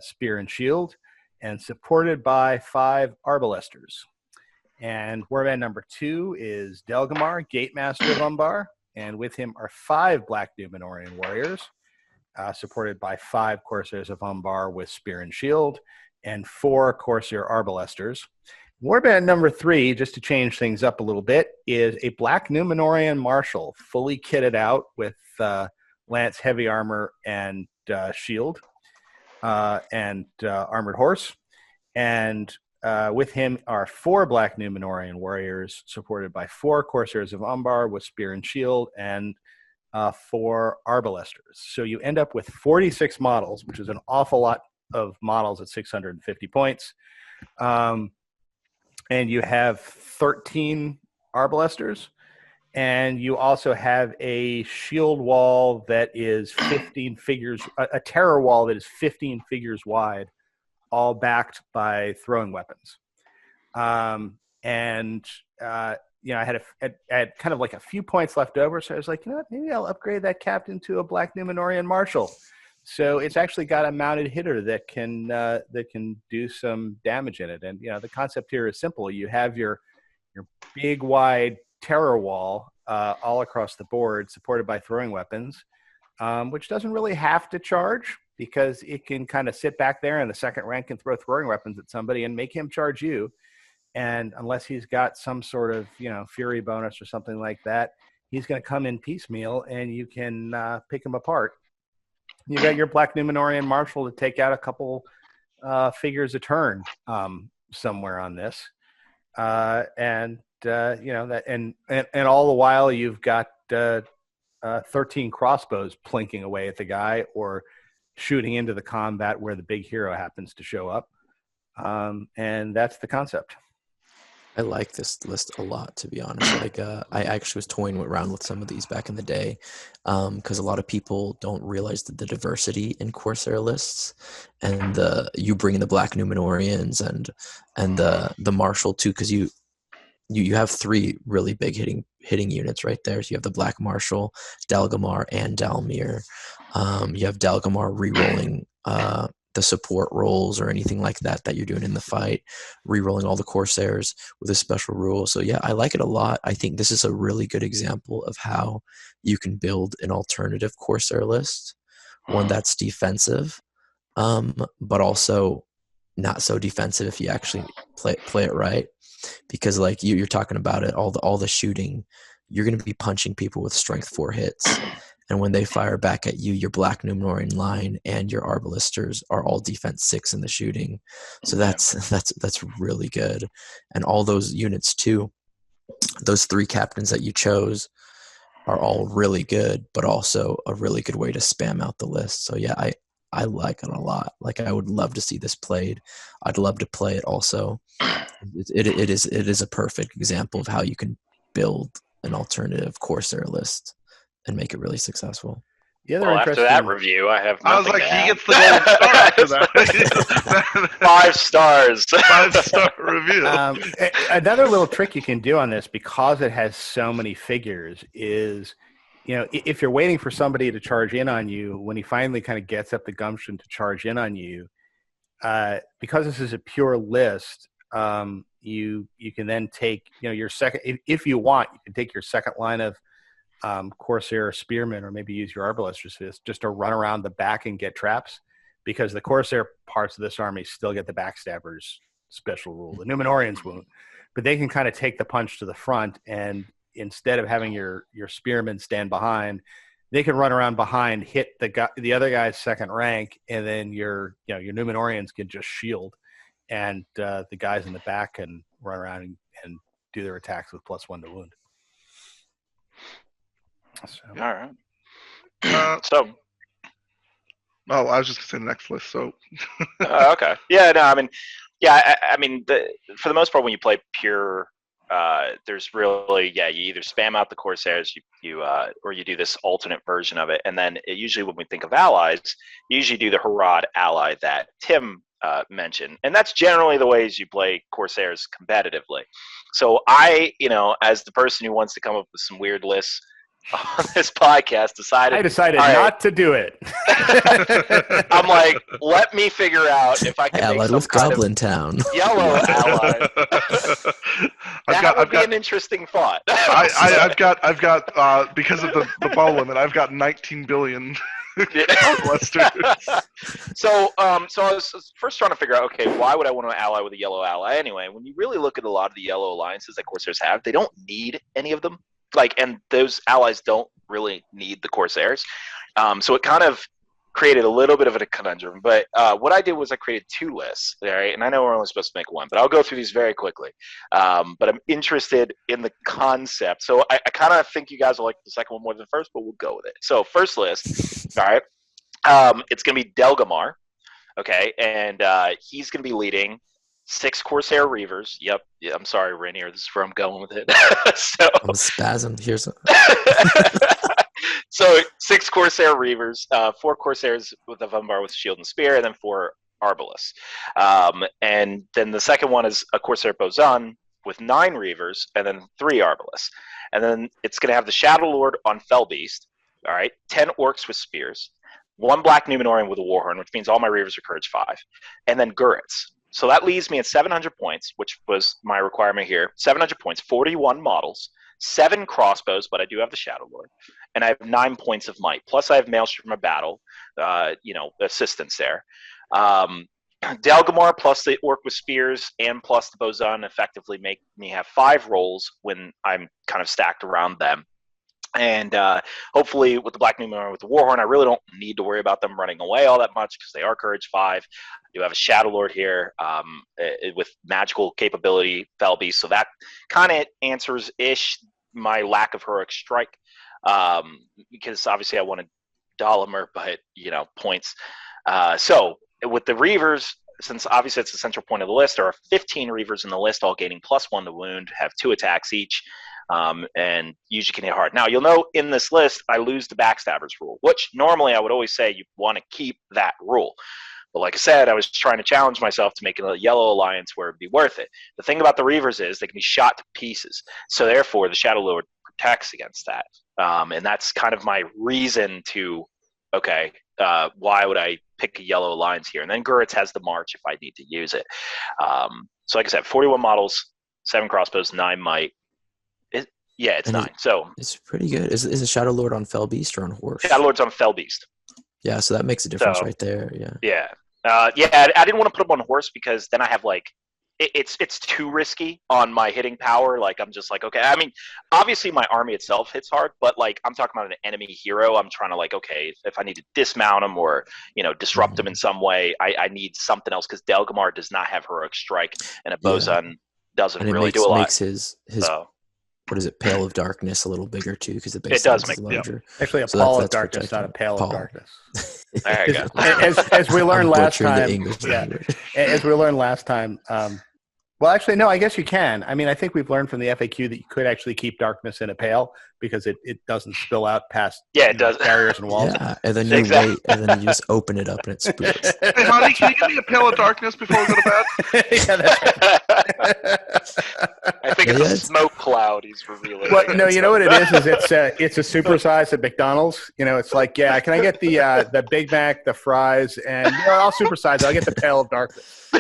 spear and shield, and supported by 5 Arbalesters. And warband number 2 is Delgamar, Gatemaster of Umbar, and with him are 5 Black Numenorian warriors, supported by 5 Corsairs of Umbar with spear and shield, and 4 Corsair Arbalesters. Warband number 3, just to change things up a little bit, is a Black Numenorian Marshal, fully kitted out with lance, heavy armor, and shield, and armored horse. And with him are 4 Black Numenorian warriors, supported by 4 Corsairs of Umbar with spear and shield, and 4 Arbalesters. So you end up with 46 models, which is an awful lot of models at 650 points. And you have 13 Arbalesters, and you also have a shield wall that is 15 figures, a terror wall that is 15 figures wide, all backed by throwing weapons. I had kind of like a few points left over, so I was like, you know what, maybe I'll upgrade that captain to a Black Numenorian Marshal. So it's actually got a mounted hitter that can do some damage in it. And the concept here is simple. You have your big wide terror wall all across the board, supported by throwing weapons, which doesn't really have to charge, because it can kind of sit back there, and the second rank can throw throwing weapons at somebody and make him charge you. And unless he's got some sort of fury bonus or something like that, he's going to come in piecemeal, and you can pick him apart. You got your Black Numenorian Marshal to take out a couple figures a turn somewhere on this, and all the while you've got 13 crossbows plinking away at the guy, or shooting into the combat where the big hero happens to show up, and that's the concept. I like this list a lot, to be honest. I actually was toying around with some of these back in the day, because a lot of people don't realize the diversity in Corsair lists, and you bring in the Black Numenorians and the Marshal too, because you have 3 really big hitting units right there. So you have the Black Marshal, Dalgamar, and Dalmir. You have Dalgamar re-rolling the support rolls or anything like that you're doing in the fight, re-rolling all the Corsairs with a special rule. So yeah, I like it a lot. I think this is a really good example of how you can build an alternative Corsair list, one that's defensive, but also not so defensive if you actually play it right. Because like you're talking about it, all the shooting, you're going to be punching people with strength 4 hits. And when they fire back at you, your Black Numenorian line and your Arbalesters are all defense 6 in the shooting. So that's really good. And all those units too, those 3 captains that you chose are all really good, but also a really good way to spam out the list. So yeah, I like it a lot. Like, I would love to see this played. I'd love to play it also. It is a perfect example of how you can build an alternative Corsair list and make it really successful. After that review, I have nothing. I was like, to he add. gets the gold star after that. 5 stars. 5-star review. Another little trick you can do on this, because it has so many figures, is if you're waiting for somebody to charge in on you, when he finally kind of gets up the gumption to charge in on you, because this is a pure list, you can then take your second, if you want, you can take your second line of Corsair spearmen, or maybe use your arbalest just to run around the back and get traps, because the Corsair parts of this army still get the backstabbers special rule. The Numenorians won't, but they can kind of take the punch to the front, and instead of having your spearmen stand behind, they can run around behind, hit the other guy's second rank, and then your Numenorians can just shield, and the guys in the back can run around and do their attacks with +1 to wound. So. All right. So. Oh, I was just going to say the next list. So. Okay. Yeah. No. I mean, yeah. I mean, for the most part, when you play pure, there's really you either spam out the Corsairs, or you do this alternate version of it, and then usually when we think of allies, you usually do the Harad ally that Tim mentioned, and that's generally the ways you play Corsairs competitively. So I, as the person who wants to come up with some weird lists on this podcast, I decided not to do it. I'm like, let me figure out if I can allied make some with kind Goblin of Town. Yellow ally. That would be an interesting thought. I've got because of the bow limit, I've got 19 billion. So I was first trying to figure out, okay, why would I want to ally with a yellow ally anyway? When you really look at a lot of the yellow alliances that Corsairs have, they don't need any of them. And those allies don't really need the Corsairs. So it kind of created a little bit of a conundrum. But what I did was I created 2 lists, all right? And I know we're only supposed to make one, but I'll go through these very quickly. But I'm interested in the concept. So I kind of think you guys will like the second one more than the first, but we'll go with it. So first list, all right, it's going to be Delgamar, okay? And he's going to be leading 6 Corsair Reavers. Yep. Yeah, I'm sorry, Rainier. This is where I'm going with it. I'm spasmed. Here's So 6 Corsair Reavers, 4 Corsairs with a umbar with shield and spear, and then 4 Arbalists. And then the second one is a Corsair Bozan with 9 Reavers, and then 3 Arbalists. And then it's going to have the Shadow Lord on Fell Beast, all right, 10 Orcs with spears, 1 Black Numenorian with a Warhorn, which means all my Reavers are Courage 5, and then Gurits. So that leaves me at 700 points, which was my requirement here. 700 points, 41 models, 7 crossbows, but I do have the Shadow Lord, and I have 9 points of might. Plus I have Maelstrom of Battle, assistance there. Delgamar plus the Orc with spears and plus the Bozan effectively make me have 5 rolls when I'm kind of stacked around them. And hopefully with the Black Numenorian with the Warhorn, I really don't need to worry about them running away all that much because they are Courage 5. I do have a Shadow Lord here with magical capability, Fell Beast. So that kind of answers-ish my lack of Heroic Strike because obviously I wanted Dalamer, but, points. So with the Reavers, since obviously it's the central point of the list, there are 15 Reavers in the list, all gaining +1 to wound, have 2 attacks each. And usually can hit hard. Now, you'll know in this list, I lose the Backstabbers rule, which normally I would always say you want to keep that rule. But like I said, I was trying to challenge myself to make a yellow alliance where it would be worth it. The thing about the Reavers is they can be shot to pieces. So therefore, the Shadow Lord protects against that. And that's kind of my reason to, why would I pick a yellow alliance here? And then Gurits has the March if I need to use it. So like I said, 41 models, 7 crossbows, 9 might. Yeah, it's 9. So it's pretty good. Is the Shadow Lord on Fell Beast or on Horse? Shadow Lord's on Fell Beast. Yeah, so that makes a difference right there. Yeah. Yeah. I didn't want to put him on Horse because then I have it's too risky on my hitting power. I'm just okay. I mean, obviously my army itself hits hard, but I'm talking about an enemy hero. I'm trying to if I need to dismount him or disrupt him in some way, I need something else because Delgamar does not have Heroic Strike and a Bozan doesn't really do a lot. Makes his what is it, Pale of Darkness a little bigger too because the base it does make larger. Actually, a Pall of Darkness, not a Pale of Darkness. There you go. As we learned last time, as we learned last time. Well, actually, no. I guess you can. I mean, I think we've learned from the FAQ that you could actually keep darkness in a pale because it doesn't spill out past it does. barriers and walls. Yeah, and then you wait, and then you just open it up and it splits. Hey, honey, can you give me a pale of darkness before we go to bed? Yeah, that's right. I think it's a smoke cloud he's revealing. Well, no, you know what it is it's a supersize at McDonald's. It's can I get the Big Mac, the fries, and I'll supersize it. I'll get the Pale of Darkness.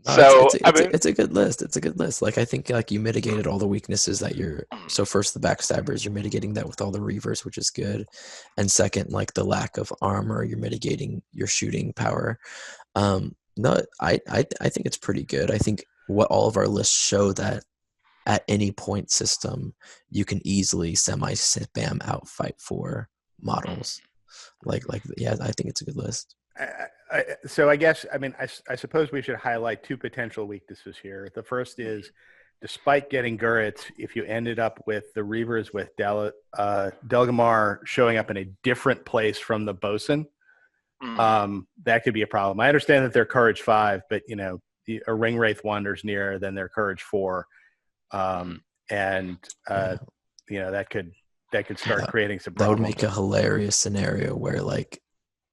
So it's a good list. It's a good list. Like I think like you mitigated all the weaknesses that you're. So first the backstabbers, you're mitigating that with all the reavers, which is good, and second like the lack of armor, you're mitigating your shooting power. No, I think it's pretty good. I think what all of our lists show that at any point system you can easily semi-spam outfight for models. Like yeah, I think it's a good list. So I guess, I mean, I suppose we should highlight two potential weaknesses here. The first is, despite getting Gurrits, if you ended up with the Reavers with Delgamar showing up in a different place from the Bosun, that could be a problem. I understand that they're Courage 5, but, you know, a Ring Wraith wanders near, then they're Courage 4. You know, that could start creating some problems. That would make a hilarious scenario where, like,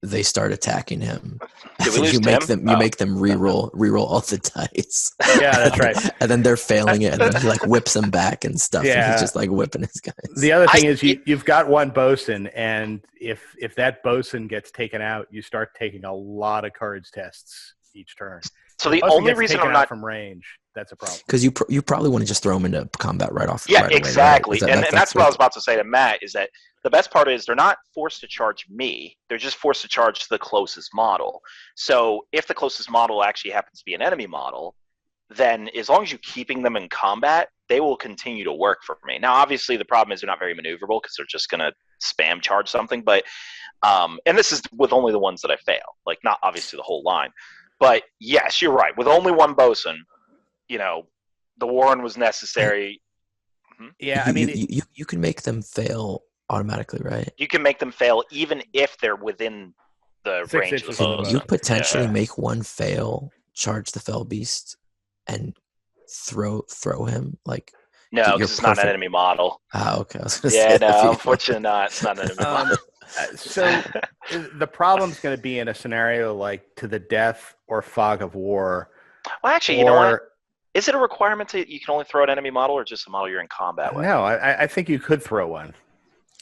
they start attacking him. Did we lose you make Tim? them re-roll all the dice. Yeah, that's right. And then they're failing it, and then he like whips them back and stuff. Yeah. And he's just like whipping his guys. The other thing is you've got one bosun, and if that bosun gets taken out, you start taking a lot of courage tests each turn. So the only reason I'm not from range, that's a problem. Because you probably want to just throw him into combat right off. Yeah, right exactly. Away, right? And that's what I was about to say to Matt, is that the best part is they're not forced to charge me. They're just forced to charge the closest model. So if the closest model actually happens to be an enemy model, then as long as you're keeping them in combat, they will continue to work for me. Now, obviously, the problem is they're not very maneuverable because they're just going to spam charge something. But and this is with only the ones that I fail, like not obviously the whole line. But yes, you're right. With only one bosun, you know, the Warren was necessary. Yeah, I mean, you can make them fail automatically, right? You can make them fail even if they're within the 6 range of the inches of the bosun. You potentially make one fail, charge the fell beast, and throw him like. No, because it's not an enemy model. Ah, okay. Unfortunately not. It's not an enemy model. So the problem's going to be in a scenario like To the Death or Fog of War. Well, actually, you know what? Is it a requirement that you can only throw an enemy model, or just a model you're in combat with? No, I think you could throw one.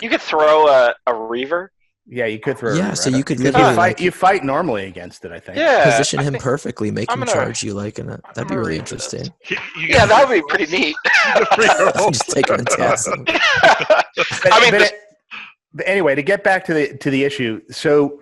You could throw a Reaver. Yeah, you could throw. Yeah, a so Reaver. you could you fight normally against it. I think. Yeah, position him perfectly, make him charge you like, that'd be really interesting. Yeah, that would be pretty neat. Just take him and toss him. But anyway, to get back to the issue, so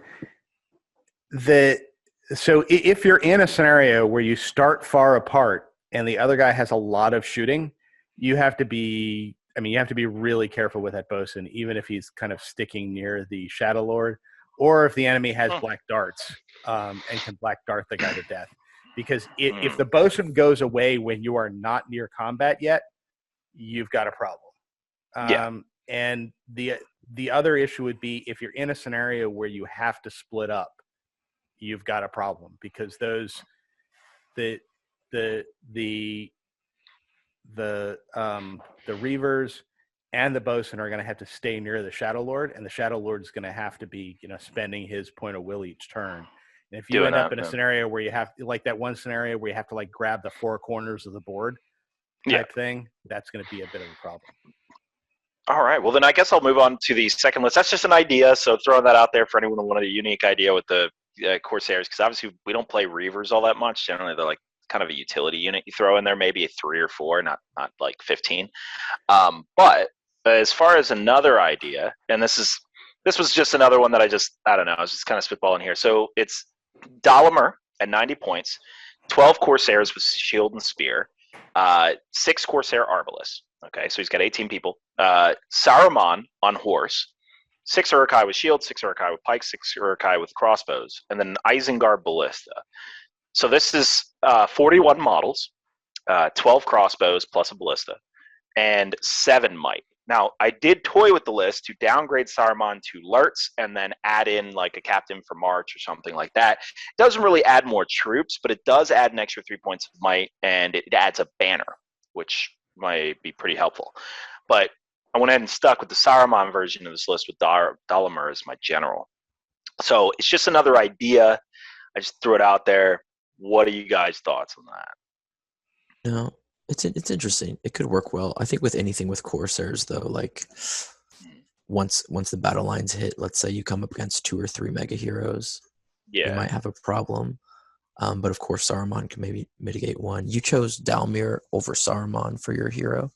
if you're in a scenario where you start far apart and the other guy has a lot of shooting, you have to be really careful with that bosun, even if he's kind of sticking near the Shadow Lord, or if the enemy has black darts and can black dart the guy to death. Because if the bosun goes away when you are not near combat yet, you've got a problem. And the other issue would be if you're in a scenario where you have to split up, you've got a problem, because the Reavers and the bosun are going to have to stay near the Shadow Lord, and the Shadow Lord is going to have to be, spending his point of will each turn. And if you end up in a scenario where you have, like that one scenario where you have to like grab the four corners of the board type thing, that's going to be a bit of a problem. All right. Well, then I guess I'll move on to the second list. That's just an idea, so throwing that out there for anyone who wanted a unique idea with the Corsairs, because obviously we don't play Reavers all that much. Generally, they're like kind of a utility unit you throw in there, maybe a 3 or 4, not like 15. But as far as another idea, and this was just another one that I don't know, I was just kind of spitballing here. So it's Dalamer at 90 points, 12 Corsairs with shield and spear, 6 Corsair Arbalists. Okay, so he's got 18 people. Saruman on horse, 6 Uruk-hai with shield, 6 Uruk-hai with pikes, 6 Uruk-hai with crossbows, and then Isengard Ballista. So this is 41 models, 12 crossbows plus a ballista, and 7 might. Now, I did toy with the list to downgrade Saruman to Lurtz and then add in like a captain for March or something like that. It doesn't really add more troops, but it does add an extra 3 points of might, and it adds a banner, which might be pretty helpful. But I went ahead and stuck with the Saruman version of this list with Dalamer as my general. So it's just another idea. I just threw it out there. What are you guys' thoughts on that? No, it's interesting. It could work well. I think with anything with Corsairs though, like once the battle lines hit, let's say you come up against 2 or 3 mega heroes, you might have a problem. But of course, Saruman can maybe mitigate one. You chose Dalmir over Saruman for your hero.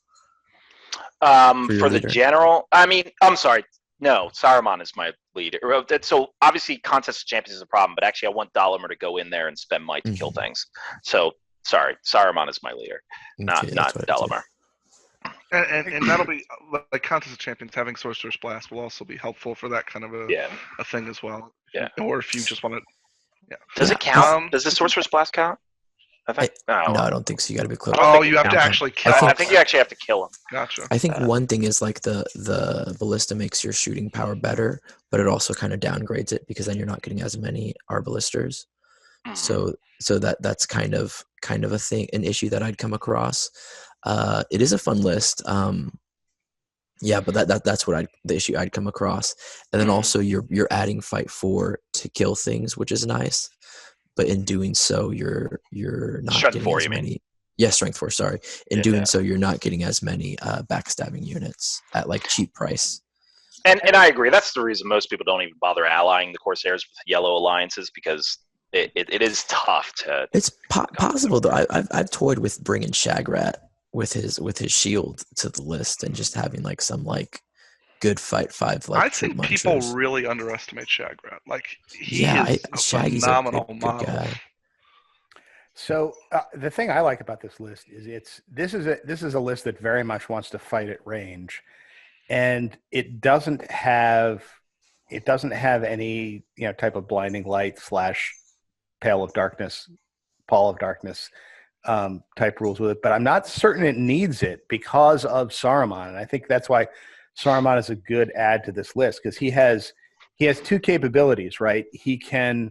For the general, I mean, I'm sorry. No, Saruman is my leader. So obviously, Contest of Champions is a problem, but actually, I want Dalimer to go in there and spend might to kill things. So sorry, Saruman is my leader, not Dalimer. And that'll be like Contest of Champions. Having Sorcerer's Blast will also be helpful for that kind of a thing as well. Yeah. Or if you just want to. Yeah. Does it count? Does the Sorcerer's Blast count? I think no, I don't think so. You got to be close. Oh, you have to actually kill him. I think you actually have to kill him. Gotcha. I think one thing is like the ballista makes your shooting power better, but it also kind of downgrades it because then you're not getting as many arbalisters. So that's kind of a thing, an issue that I'd come across. It is a fun list. Yeah, but that's what the issue I'd come across. And then also you're adding fight 4 to kill things, which is nice. But in doing so, you're not strength getting 4, as many. Yeah, strength 4. Sorry. In doing so, you're not getting as many backstabbing units at like cheap price. And I agree. That's the reason most people don't even bother allying the Corsairs with yellow alliances, because it is tough to. It's possible though. I've toyed with bringing Shagrat with his shield to the list and just having like some like good fight 5 like. I think people really underestimate Shagrat. Like he is a Shaggy's phenomenal good model. guy. So the thing I like about this list is this is a list that very much wants to fight at range, and it doesn't have any type of blinding light / pall of darkness type rules with it. But I'm not certain it needs it because of Saruman, and I think that's why Saruman is a good add to this list, because he has 2 capabilities, right? He can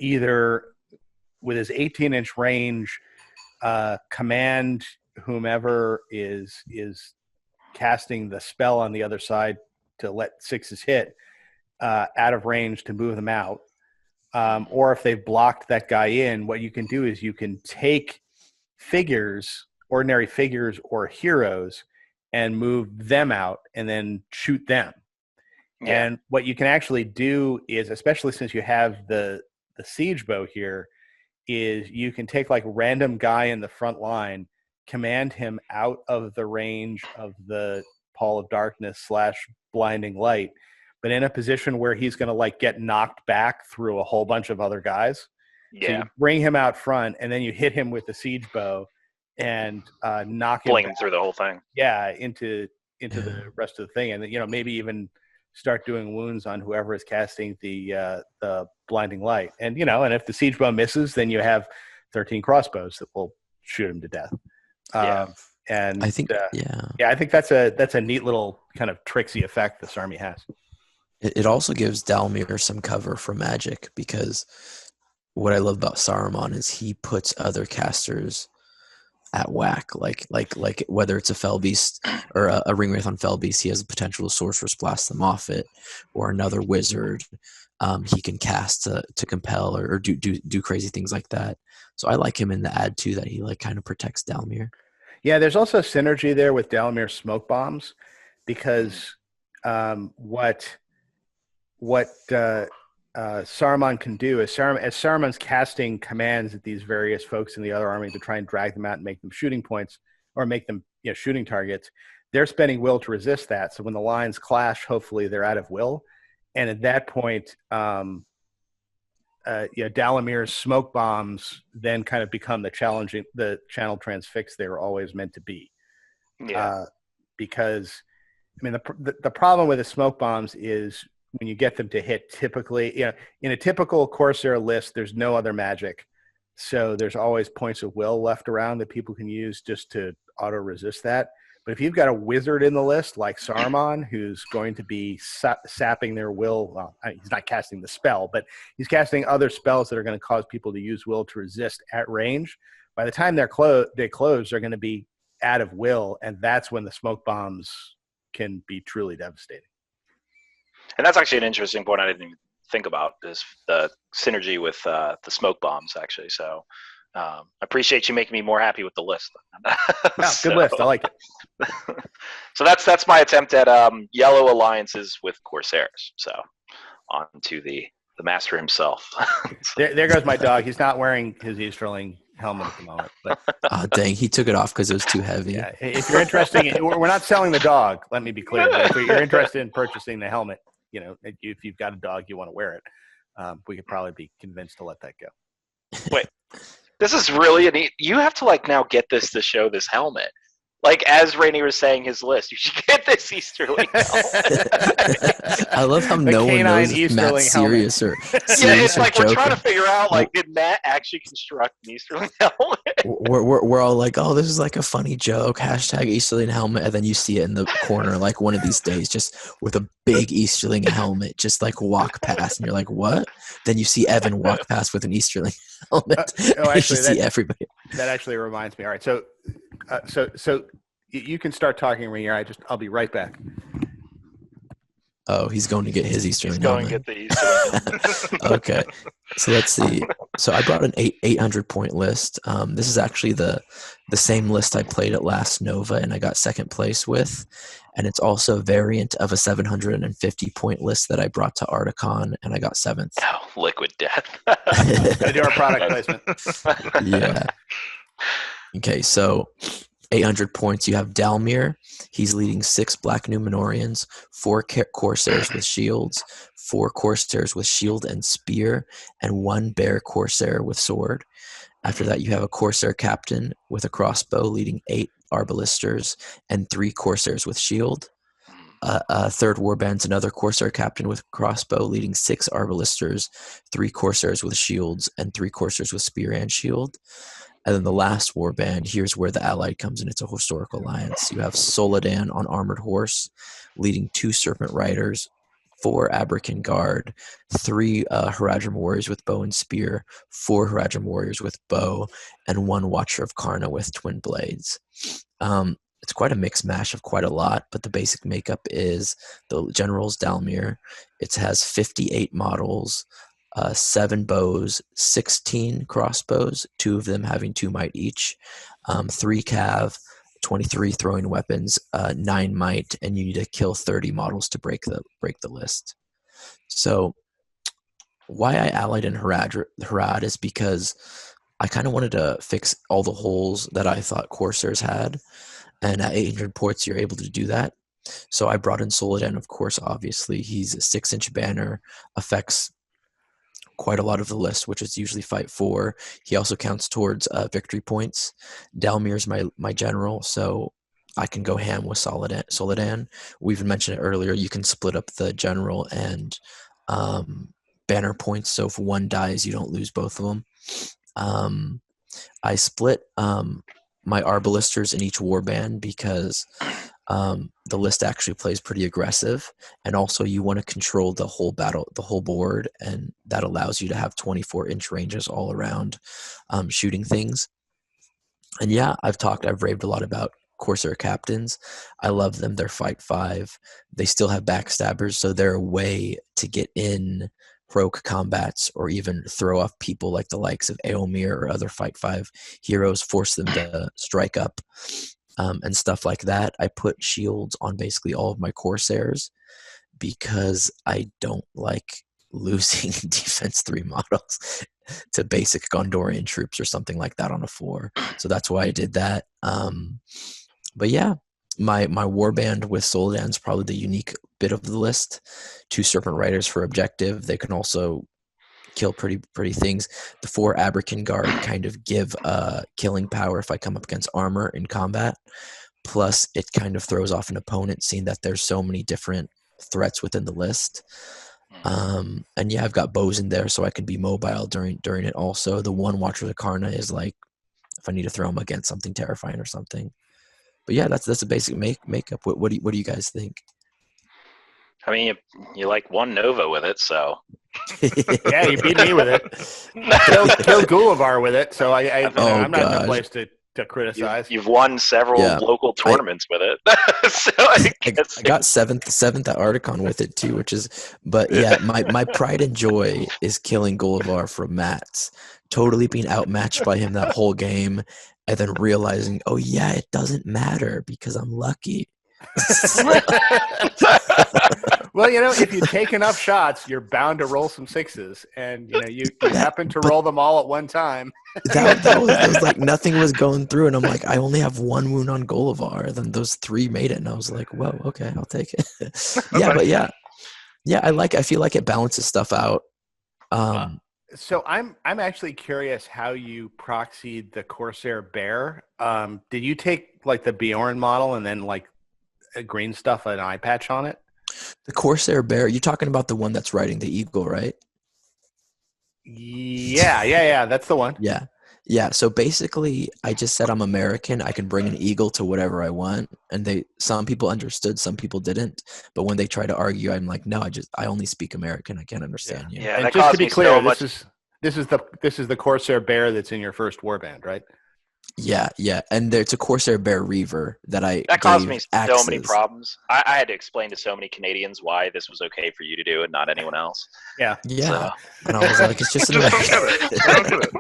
either with his 18-inch range command whomever is casting the spell on the other side to let 6s hit out of range to move them out. Or if they've blocked that guy in, what you can do is you can take ordinary figures or heroes, and move them out and then shoot them. Yeah. And what you can actually do is, especially since you have the siege bow here, is you can take like a random guy in the front line, command him out of the range of the pall of darkness / blinding light, but in a position where he's going to like get knocked back through a whole bunch of other guys. Yeah. So you bring him out front, and then you hit him with the siege bow and knock him through the whole thing. Yeah, into the rest of the thing, and maybe even start doing wounds on whoever is casting the blinding light. And and if the siege bow misses, then you have 13 crossbows that will shoot him to death. And I think I think that's a neat little kind of tricksy effect this army has. It also gives Dalmir some cover for magic, because what I love about Saruman is he puts other casters at whack, like whether it's a Fell Beast or a Ringwraith on Fell Beast, he has the potential to Sorcerer's Blast them off it, or another wizard he can cast to compel or do crazy things like that. So I like him in the add too, that he like kind of protects Dalmir. Yeah, there's also synergy there with Dalmir's smoke bombs, because what Saruman can do is as Saruman's casting commands at these various folks in the other army to try and drag them out and make them shooting points, or make them shooting targets, they're spending will to resist that. So when the lines clash, hopefully they're out of will, and at that point, Dalamir's smoke bombs then kind of become the channel transfix they were always meant to be. Yeah. Because I mean the problem with the smoke bombs is, when you get them to hit, typically, in a typical Corsair list, there's no other magic. So there's always points of will left around that people can use just to auto-resist that. But if you've got a wizard in the list, like Saruman, who's going to be sapping their will, well, he's not casting the spell, but he's casting other spells that are going to cause people to use will to resist at range. By the time they close, they're going to be out of will, and that's when the smoke bombs can be truly devastating. And that's actually an interesting point I didn't even think about, is the synergy with the smoke bombs, actually. So I appreciate you making me more happy with the list. Yeah, good list. I like it. So that's my attempt at yellow alliances with Corsairs. So on to the the master himself. There goes my dog. He's not wearing his Easterling helmet at the moment. But Oh, dang, he took it off because it was too heavy. yeah, if you're interested, we're not selling the dog. Let me be clear. But if you're interested in purchasing the helmet, if you've got a dog, you want to wear it. We could probably be convinced to let that go. Wait, this is really neat. You have to now get this to show this helmet. As Rainey was saying his list, you should get this Easterling helmet. I love how no one knows if Matt's serious or it's like joking. we're trying to figure out did Matt actually construct an Easterling helmet? We're all like, oh, this is like a funny joke. # Easterling helmet, and then you see it in the corner one of these days, just with a big Easterling helmet, just walk past, and you're like, what? Then you see Evan walk past with an Easterling helmet. Actually, you see everybody. That actually reminds me. All right, so you can start talking, Rainier. I'll be right back. Oh, he's going to get his Easterling helmet. He's going to get the Easterling helmet. Okay, so let's see. So I brought an 800 point list. This is actually the same list I played at last Nova, and I got second place with. And it's also a variant of a 750 point list that I brought to Articon, and I got 7th. Oh, liquid death. Gotta do our product placement. Yeah. Okay, so 800 points. You have Dalmir. He's leading 6 Black Numenorians, 4 Corsairs with shields, 4 Corsairs with shield and spear, and 1 Bear Corsair with sword. After that, you have a Corsair captain with a crossbow leading 8 Arbalisters and 3 Corsairs with shield. Third warband's another Corsair captain with crossbow leading 6 Arbalisters, 3 Corsairs with shields, and 3 Corsairs with spear and shield. And then the last warband, here's where the Allied comes in. It's a historical alliance. You have Soladan on armored horse, leading 2 Serpent Riders, 4 Abrakan Guard, 3 Haradrim warriors with bow and spear, 4 Haradrim warriors with bow, and 1 Watcher of Karna with twin blades. It's quite a mixed mash of quite a lot, but the basic makeup is the General's Dalmir. It has 58 models, 7 bows, 16 crossbows, 2 of them having 2 might each, 3 cav, 23 throwing weapons, 9 might, and you need to kill 30 models to break the list. So why I allied in Harad is because I kind of wanted to fix all the holes that I thought Corsairs had, and at 800 ports you're able to do that. So I brought in Soladan, of course, obviously. He's a 6-inch banner, affects quite a lot of the list, which is usually fight 4. He also counts towards victory points. Dalmir's my general, so I can go ham with Soladan. We even mentioned it earlier. You can split up the general and banner points, so if one dies, you don't lose both of them. I split my Arbalisters in each warband because the list actually plays pretty aggressive, and also you want to control the whole board, and that allows you to have 24-inch ranges all around shooting things. And yeah, I've raved a lot about Corsair captains. I love them. They're fight 5. They still have backstabbers, so they're a way to get in rogue combats or even throw off people like the likes of Eomir or other fight 5 heroes, force them to strike up. And stuff like that. I put shields on basically all of my Corsairs because I don't like losing defense 3 models to basic Gondorian troops or something like that on a 4. So that's why I did that. But yeah, my warband with Soladan's probably the unique bit of the list. 2 Serpent Riders for objective. They can also kill pretty things. The 4 Abrakan Guard kind of give killing power if I come up against armor in combat. Plus, it kind of throws off an opponent, seeing that there's so many different threats within the list. And yeah, I've got bows in there, so I can be mobile during it. Also, the 1 Watcher of Karna is like if I need to throw him against something terrifying or something. But yeah, that's a basic makeup. What do you guys think? I mean, you like 1 Nova with it, so. Yeah, you beat me with it. Killed Gulavar with it, so I'm not in a place to criticize. You've won several local tournaments with it. So I got seventh at Articon with it too, but yeah, my pride and joy is killing Gulavar from Mats, totally being outmatched by him that whole game, and then realizing, oh yeah, it doesn't matter because I'm lucky. Well, if you take enough shots, you're bound to roll some sixes, and you happen to roll them all at one time. That was like nothing was going through, and I'm like, I only have one wound on Gullivar. Then those 3 made it, and I was like, whoa, okay, I'll take it. But I feel like it balances stuff out. So I'm actually curious how you proxied the Corsair Bear. Did you take like the Bjorn model and then like a green stuff, an eye patch on it? The Corsair Bear, you're talking about the one that's riding the eagle, right? Yeah. That's the one. Yeah. So basically, I just said I'm American. I can bring an eagle to whatever I want, and some people understood, some people didn't. But when they try to argue, I'm like, no, I only speak American. I can't understand you. Yeah, and that just to caused be me clear, so much. this is the Corsair Bear that's in your first warband, right? Yeah, and it's a Corsair Bear Reaver that caused me axes. so many problems. I had to explain to so many Canadians why this was okay for you to do and not anyone else. Yeah. So. And I was like, it's just Just don't get it. Don't get it.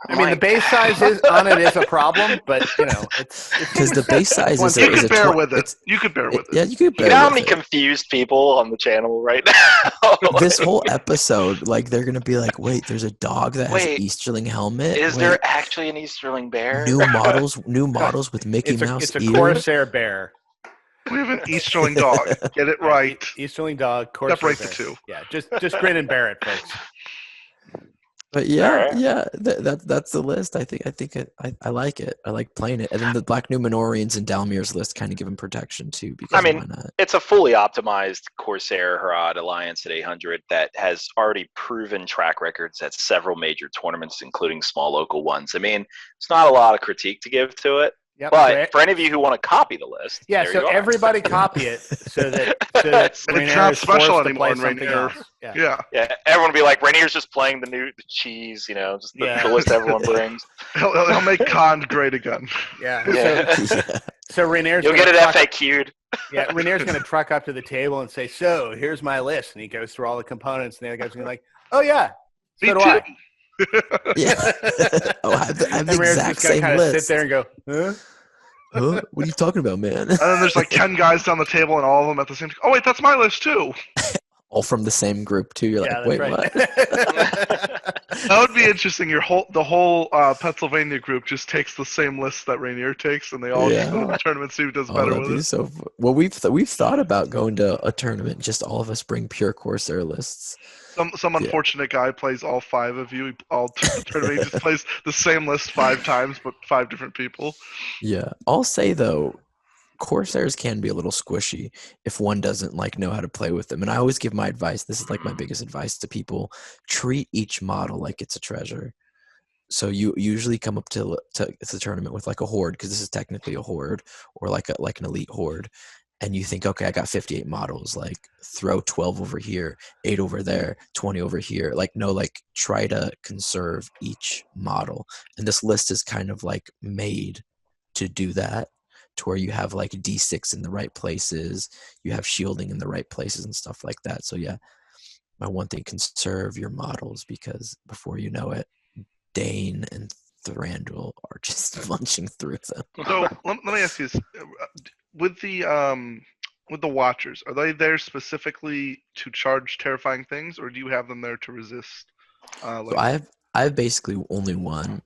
I mean, the base size is a problem, but it's because the base size is you could bear with it. You could bear with it. Yeah, you could bear You know how with many it. confused people on the channel right now? This whole episode, like, they're gonna be like, "Wait, there's a dog that has an Easterling helmet. Is there actually an Easterling bear? New models with Mickey Mouse It's a ears? Corsair Bear. We have an Easterling dog. Get it right. Easterling dog. Corsair Separate Bear. the two. Yeah, just grin and bear it, folks. But that's the list. I like it. I like playing it. And then the Black Numenorians and Dalmir's list kind of give him protection too. Because why not? It's a fully optimized Corsair Harad Alliance at 800 that has already proven track records at several major tournaments, including small local ones. I mean, it's not a lot of critique to give to it. Yep, but for any of you who want to copy the list, so everybody copy it so that it's not special anymore in Rainier. Yeah, everyone will be like, Rainier's just playing the cheese, just the list everyone brings. He'll make Cond great again. So Rainier's you'll get it FAQ'd. Yeah, Rainier's going to truck up to the table and say, "So here's my list," and he goes through all the components, and the other guy's going to be like, "Oh yeah, so do I." I have the exact same list. Sit there and go, huh? What are you talking about, man? And then there's like 10 guys down the table, and all of them at the same time. Oh wait, that's my list too. All from the same group too. You're like, wait, what? That would be interesting. The whole Pennsylvania group just takes the same list that Rainier takes, and they all just go to the tournament, see who does better with it. So well, we've thought about going to a tournament. Just all of us bring pure Corsair lists. Some unfortunate guy plays all 5 of you. All tournament, he just plays the same list 5 times, but 5 different people. Yeah, I'll say though, Corsairs can be a little squishy if one doesn't know how to play with them. And I always give my advice. This is my biggest advice to people: treat each model like it's a treasure. So you usually come up to the tournament with a horde, because this is technically a horde, or like an elite horde. And you think, okay, I got 58 models, throw 12 over here, 8 over there, 20 over here. Try to conserve each model. And this list is kind of made to do that, to where you have D6 in the right places, you have shielding in the right places and stuff like that. So yeah, my one thing, conserve your models, because before you know it, Dane and Thranduil are just munching through them. So let me ask you this. With the Watchers, are they there specifically to charge terrifying things, or do you have them there to resist? So I have basically only one.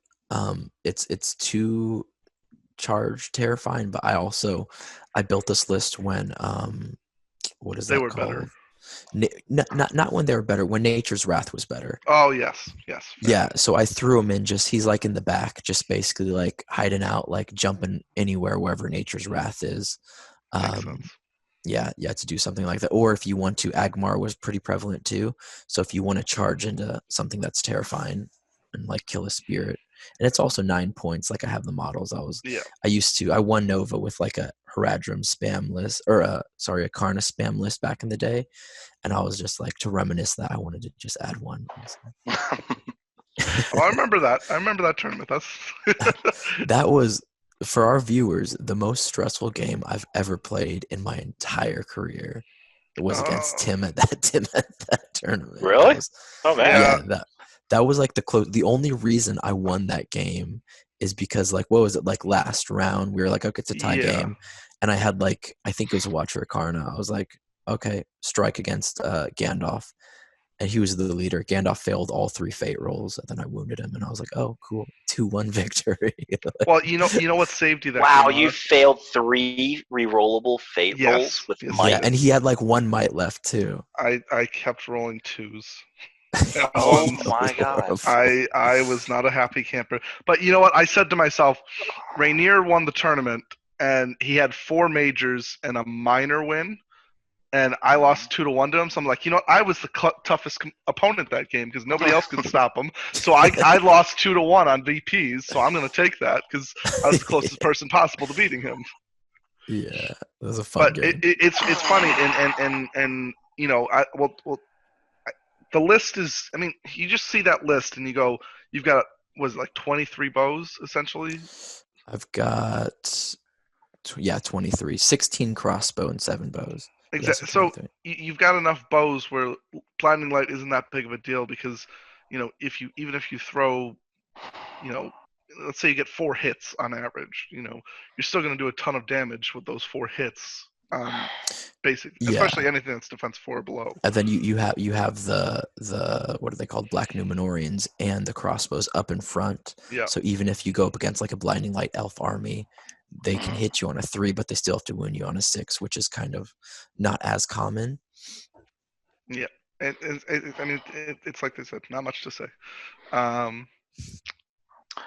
It's 2 charge terrifying, but I built this list when what is that called? They were better. Not when they were better. When Nature's Wrath was better. Oh yes. Yeah. So I threw him in. He's in the back, just basically hiding out, jumping anywhere wherever Nature's Wrath is. Yeah, to do something like that. Or if you want to, Agmar was pretty prevalent too. So if you want to charge into something that's terrifying and kill a spirit, and it's also 9 points. I have the models. I won Nova with a Haradrim spam list, or a Karna spam list back in the day, and I was just to reminisce that I wanted to just add one. I remember that. I remember that tournament. That was, for our viewers, the most stressful game I've ever played in my entire career. It was against Tim at that tournament. Really? Oh man. Yeah, that was the only reason I won that game is because what was it, last round we were okay, it's a tie game, and I had I think it was a Watcher Karna. I was okay, strike against Gandalf. And he was the leader. Gandalf failed all 3 fate rolls, and then I wounded him, and I was like, "Oh, cool, 2-1 victory." Well, you know what saved you that Wow, game, you Mark? failed 3 rerollable fate rolls with yes. might. Yeah, and he had like 1 might left too. I kept rolling 2s. And Oh ones. my god. I was not a happy camper. But you know what? I said to myself, Rainier won the tournament, and he had 4 majors and a minor win, and I lost 2-1 to him. So I'm like, you know what? I was the toughest opponent that game because nobody else could stop him. So I lost 2-1 on VPs. So I'm going to take that because I was the closest person possible to beating him. Yeah, it was a fun But game. it's funny, and you know, the list is. I mean, you just see that list and you go, you've got was it like 23 bows essentially. I've got 23, 16 crossbow and 7 bows. Exactly. So you've got enough bows where blinding light isn't that big of a deal because, you know, even if you throw, you know, let's say you get 4 hits on average, you know, you're still going to do a ton of damage with those 4 hits. Basic, especially anything that's defense 4 or below. And then you have the what are they called, Black Numenorians, and the crossbows up in front. Yeah. So even if you go up against like a blinding light elf army, they can hit you on a 3, but they still have to wound you on a 6, which is kind of not as common. Yeah, I mean, it's like they said, not much to say.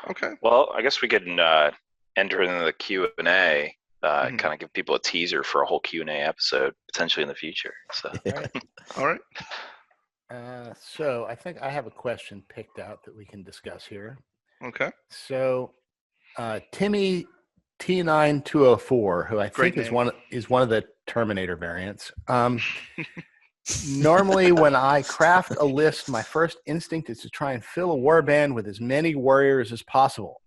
Okay. Well, I guess we could enter into the Q&A. Kind of give people a teaser for a whole Q&A episode potentially in the future. So, all right. So I think I have a question picked out that we can discuss here. Okay. So Timmy T9204, who I think is one of the Terminator variants. Normally, when I craft a list, my first instinct is to try and fill a warband with as many warriors as possible.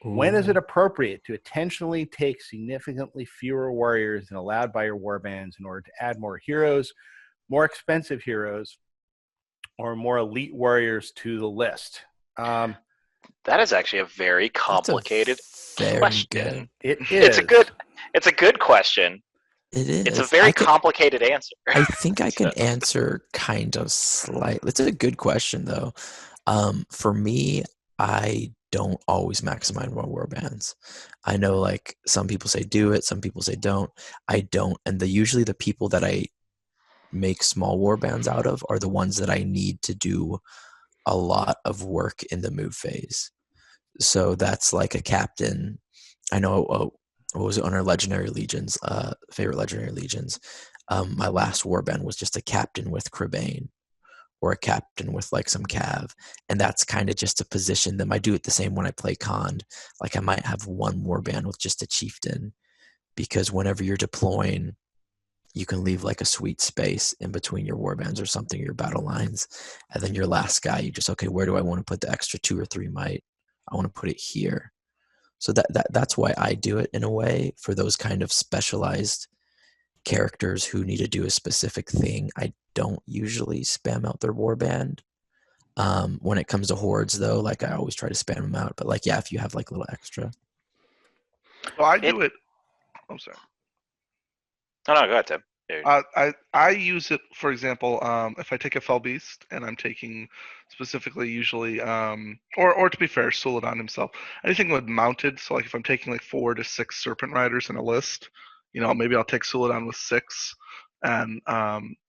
Ooh. When is it appropriate to intentionally take significantly fewer warriors than allowed by your warbands in order to add more heroes, more expensive heroes, or more elite warriors to the list? That is actually a very complicated question. It is. It's a good question. It is. It's a very complicated answer. I think I can answer kind of slightly. It's a good question, though. For me, I don't always maximize my warbands. I know, like, some people say do it, some people say don't. I don't. And usually the people that I make small warbands out of are the ones that I need to do a lot of work in the move phase. So that's like a captain. I know what was it on our legendary legions, favorite legendary legions. My last warband was just a captain with Cribane, or a captain with like some cav, and that's kind of just to position them. I do it the same when I play Khand. Like I might have one warband with just a chieftain, because whenever you're deploying, you can leave like a sweet space in between your warbands or something, your battle lines, and then your last guy, you just, okay, where do I want to put the extra 2 or 3 might? I want to put it here. So that's why I do it in a way for those kind of specialized characters who need to do a specific thing. I don't usually spam out their warband. When it comes to hordes, though, like I always try to spam them out. But like, yeah, if you have like a little extra. Well, I do it. I'm sorry. No, go ahead, Tim. I use it, for example, if I take a Fell Beast and I'm taking specifically usually, or to be fair, Suladon himself, anything with mounted. So like if I'm taking like 4 to 6 Serpent Riders in a list, you know, maybe I'll take Suladon with 6, and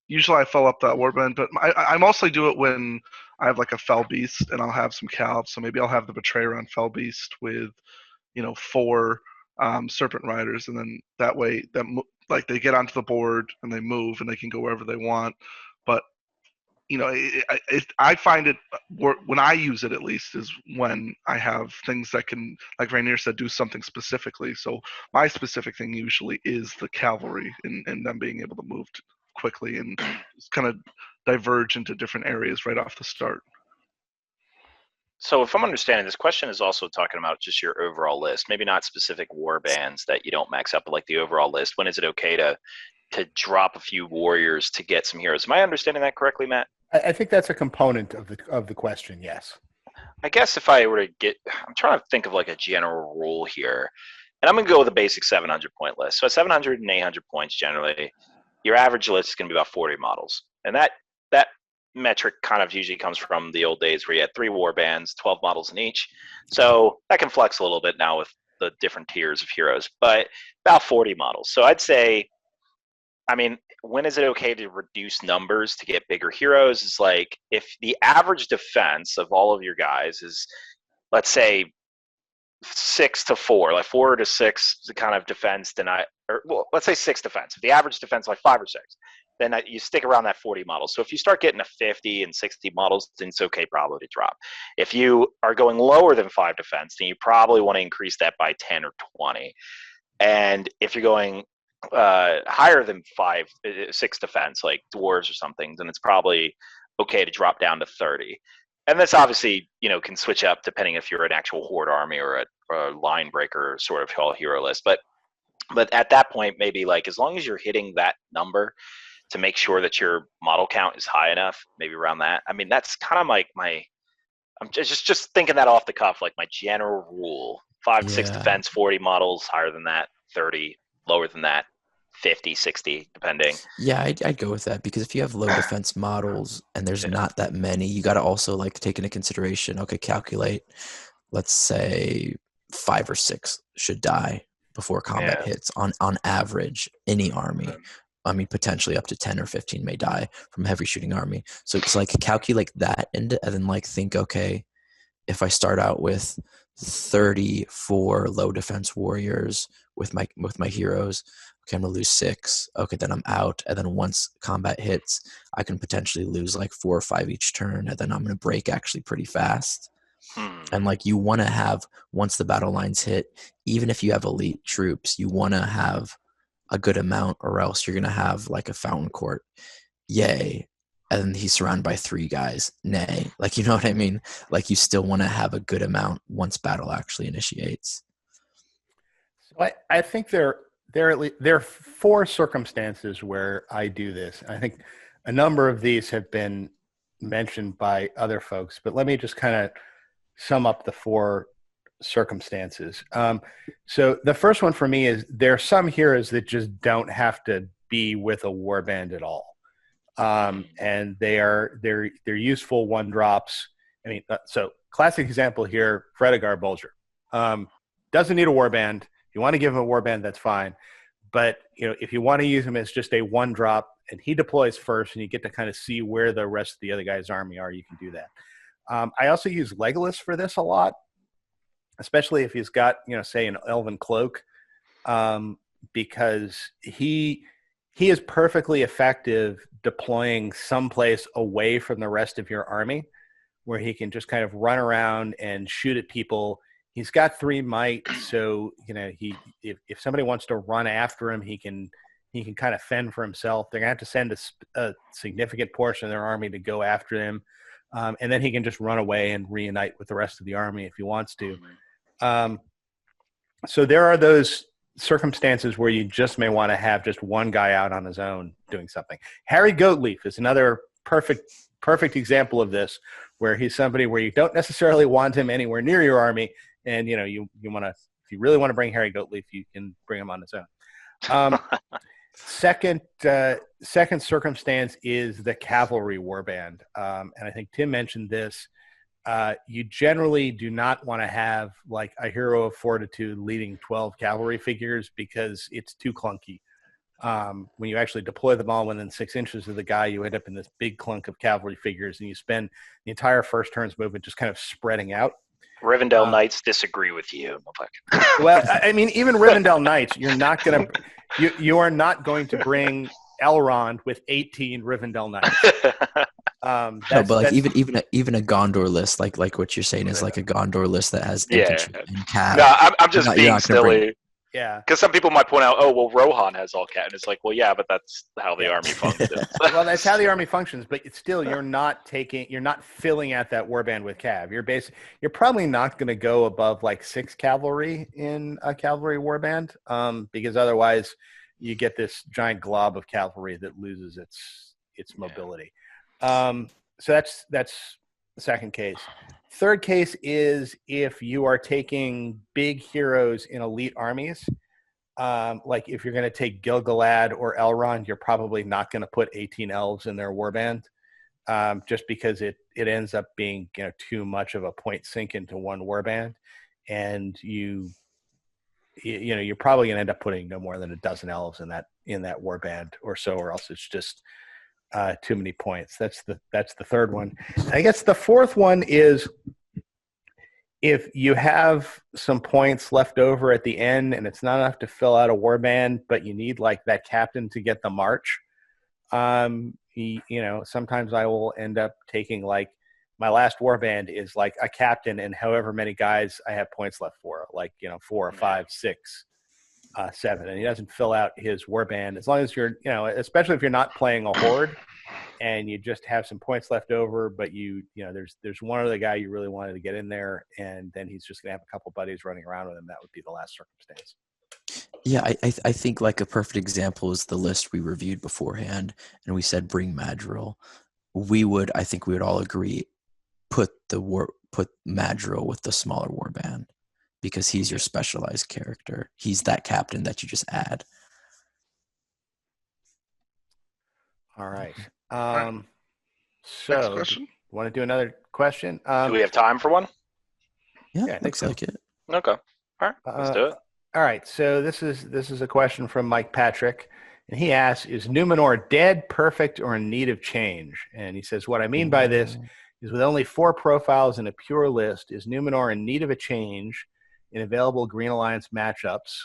usually I fill up that warband. But I mostly do it when I have like a Fell Beast and I'll have some calves. So maybe I'll have the Betrayer on Fell Beast with, you know, 4 Serpent Riders, and then that way like they get onto the board and they move and they can go wherever they want. But you know, I find it when I use it, at least, is when I have things that can, like Rainier said, do something specifically. So my specific thing usually is the cavalry and them being able to move quickly and just kind of diverge into different areas right off the start. So if I'm understanding, this question is also talking about just your overall list, maybe not specific war bands that you don't max up, but like the overall list. When is it okay to drop a few warriors to get some heroes? Am I understanding that correctly, Matt? I think that's a component of the question, yes. I guess if I were to I'm trying to think of like a general rule here, and I'm going to go with a basic 700 point list. So at 700 and 800 points generally, your average list is going to be about 40 models. And that metric kind of usually comes from the old days where you had 3 war bands, 12 models in each. So that can flex a little bit now with the different tiers of heroes, but about 40 models. So I'd say, I mean, when is it okay to reduce numbers to get bigger heroes? Is like if the average defense of all of your guys is, let's say, 6 to 4, like 4 to 6 kind of defense, then let's say 6 defense. If the average defense is like 5 or 6, then you stick around that 40 models. So if you start getting to 50 and 60 models, then it's okay probably to drop. If you are going lower than 5 defense, then you probably want to increase that by 10 or 20. And if you're going higher than 6 defense, like dwarves or something, then it's probably okay to drop down to 30. And this obviously, can switch up depending if you're an actual horde army or a line breaker sort of all hero list. But at that point, maybe like as long as you're hitting that number to make sure that your model count is high enough, maybe around that. I mean, that's kind of like I'm just thinking that off the cuff, like my general rule: 5 to 6 defense, 40 models, higher than that, 30, lower than that, 50, 60, depending. Yeah, I'd go with that, because if you have low defense models and there's not that many, you got to also like take into consideration, okay, calculate, let's say 5 or 6 should die before combat hits on average, any army. I mean, potentially up to 10 or 15 may die from a heavy shooting army. So it's like calculate that and then like think, okay, if I start out with 34 low defense warriors with my heroes, okay, I'm gonna lose 6. Okay, then I'm out. And then once combat hits, I can potentially lose like 4 or 5 each turn, and then I'm gonna break actually pretty fast. And like you want to have, once the battle lines hit, even if you have elite troops, you want to have a good amount, or else you're gonna have like a fountain court, yay, and he's surrounded by 3 guys, nay. Like, you know what I mean? Like, you still want to have a good amount once battle actually initiates. So I think there are 4 circumstances where I do this. I think a number of these have been mentioned by other folks, but let me just kind of sum up the 4 circumstances. So the first one for me is there are some heroes that just don't have to be with a warband at all. And they're useful 1-drops. I mean, so classic example here, Fredegar Bulger. Doesn't need a warband. If you want to give him a warband, that's fine. But if you want to use him as just a 1-drop and he deploys first and you get to kind of see where the rest of the other guy's army are, you can do that. I also use Legolas for this a lot, especially if he's got, say an elven cloak, because he is perfectly effective deploying someplace away from the rest of your army, where he can just kind of run around and shoot at people. He's got 3 might, so if somebody wants to run after him, he can kind of fend for himself. They're gonna have to send a significant portion of their army to go after him, and then he can just run away and reunite with the rest of the army if he wants to. So there are those circumstances where you just may want to have just one guy out on his own doing something. Harry Goatleaf is another perfect example of this, where he's somebody where you don't necessarily want him anywhere near your army, and you want to, if you really want to bring Harry Goatleaf, you can bring him on his own. Second circumstance is the cavalry warband, and I think Tim mentioned this. You generally do not want to have like a hero of fortitude leading 12 cavalry figures, because it's too clunky. When you actually deploy them all within 6 inches of the guy, you end up in this big clunk of cavalry figures, and you spend the entire first turn's movement just kind of spreading out. Rivendell Knights disagree with you. Well, I mean, even Rivendell Knights, you are not going to bring Elrond with 18 Rivendell Knights. No, but like even a Gondor list, like what you're saying is like a Gondor list that has infantry and cav. No, I'm just being silly. Yeah, because some people might point out, oh well, Rohan has all cat, and it's like, well, yeah, but that's how the army functions. Well, that's how the army functions, but it's still you're not filling out that warband with cav. You're probably not going to go above like 6 cavalry in a cavalry warband, because otherwise you get this giant glob of cavalry that loses its mobility. So that's the second case. Third case is if you are taking big heroes in elite armies, like if you're going to take Gil-galad or Elrond, you're probably not going to put 18 elves in their warband, just because it ends up being too much of a point sink into one warband, and you're probably going to end up putting no more than a dozen elves in that warband or so, or else it's just too many points. That's the third one. I guess the fourth one is, if you have some points left over at the end and it's not enough to fill out a warband, but you need like that captain to get the march, sometimes I will end up taking, like, my last warband is like a captain and however many guys I have points left for, like 4 or 5, 6, 7, and he doesn't fill out his warband. As long as you're, especially if you're not playing a horde and you just have some points left over, but there's one other guy you really wanted to get in there, and then he's just gonna have a couple buddies running around with him. That would be the last circumstance. Yeah, I think like a perfect example is the list we reviewed beforehand, and we said bring Madrill. I think we would all agree, put Madrill with the smaller warband, because he's your specialized character. He's that captain that you just add. All right. Next question. Want to do another question? Do we have time for one? Yeah, I think looks so. like it. Okay. All right. Let's do it. All right. So this is a question from Mike Patrick, and he asks, "Is Numenor dead, perfect, or in need of change?" And he says, "What I mean by this is, with only 4 profiles in a pure list, is Numenor in need of a change in available Green Alliance matchups,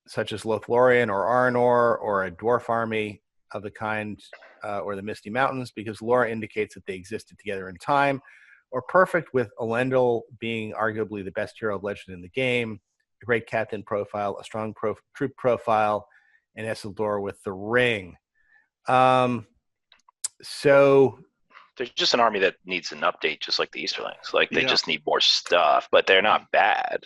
such as Lothlorien or Arnor, or a dwarf army of the kind, or the Misty Mountains, because lore indicates that they existed together in time, or perfect, with Elendil being arguably the best hero of legend in the game, a great captain profile, a strong troop profile, and Isildur with the ring." So there's just an army that needs an update, just like the Easterlings. Like, they just need more stuff, but they're not bad.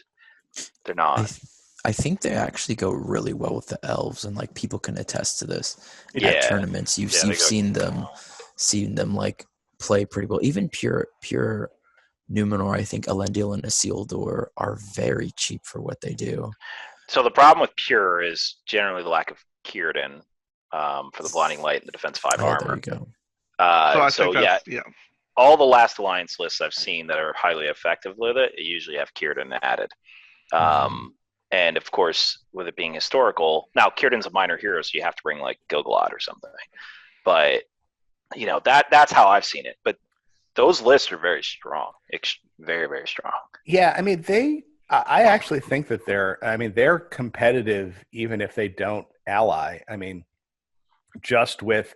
They're not. I think they actually go really well with the elves, and like people can attest to this. Yeah. At tournaments, you've seen them like play pretty well. Even pure Numenor, I think Elendil and Isildur are very cheap for what they do. So the problem with pure is generally the lack of Círdan for the blinding light and the defense 5 armor. There you go. All the last alliance lists I've seen that are highly effective with it usually have Círdan added. And of course, with it being historical, now Círdan's a minor hero, so you have to bring like Gil-galad or something. But that's how I've seen it. But those lists are very strong, very, very strong. Yeah, I mean, I actually think that they're competitive even if they don't ally. I mean, just with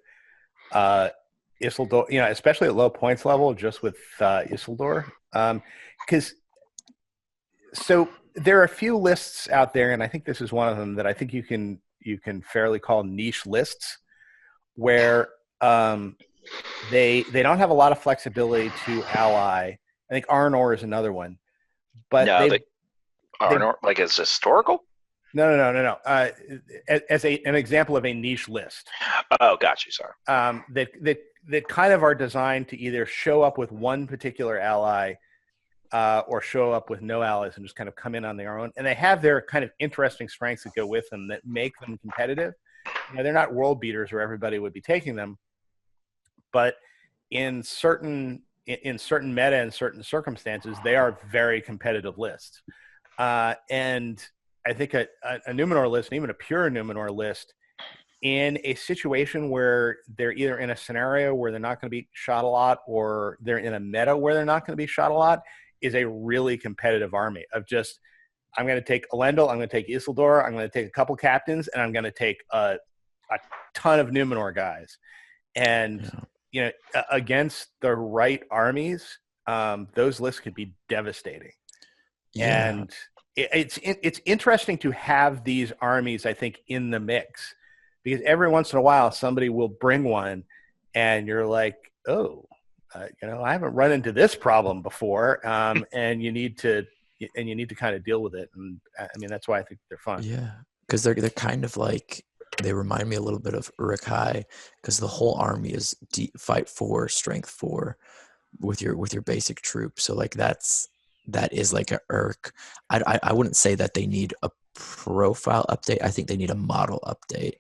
Isildur, especially at low points level, just with Isildur, because so there are a few lists out there, and I think this is one of them that I think you can fairly call niche lists, where they don't have a lot of flexibility to ally. I think Arnor is another one, but Arnor, like, it's historical. No. As an example of a niche list. Oh, got you. Sorry. That kind of are designed to either show up with one particular ally, or show up with no allies and just kind of come in on their own. And they have their kind of interesting strengths that go with them that make them competitive. They're not world beaters where everybody would be taking them, but in certain meta and certain circumstances, they are very competitive lists. And I think a Numenor list, and even a pure Numenor list, in a situation where they're either in a scenario where they're not going to be shot a lot, or they're in a meta where they're not going to be shot a lot, is a really competitive army of just, I'm going to take Elendil, I'm going to take Isildur, I'm going to take a couple captains, and I'm going to take a ton of Numenor guys. And against the right armies, those lists could be devastating. Yeah. And it's interesting to have these armies, I think, in the mix, because every once in a while somebody will bring one, and you're like, oh, I haven't run into this problem before, and you need to kind of deal with it. And I mean, that's why I think they're fun. Yeah, because they're kind of like, they remind me a little bit of Uruk-hai, because the whole army is fight 4, strength 4, with your basic troop. So like that is like a Urk. I wouldn't say that they need a profile update. I think they need a model update.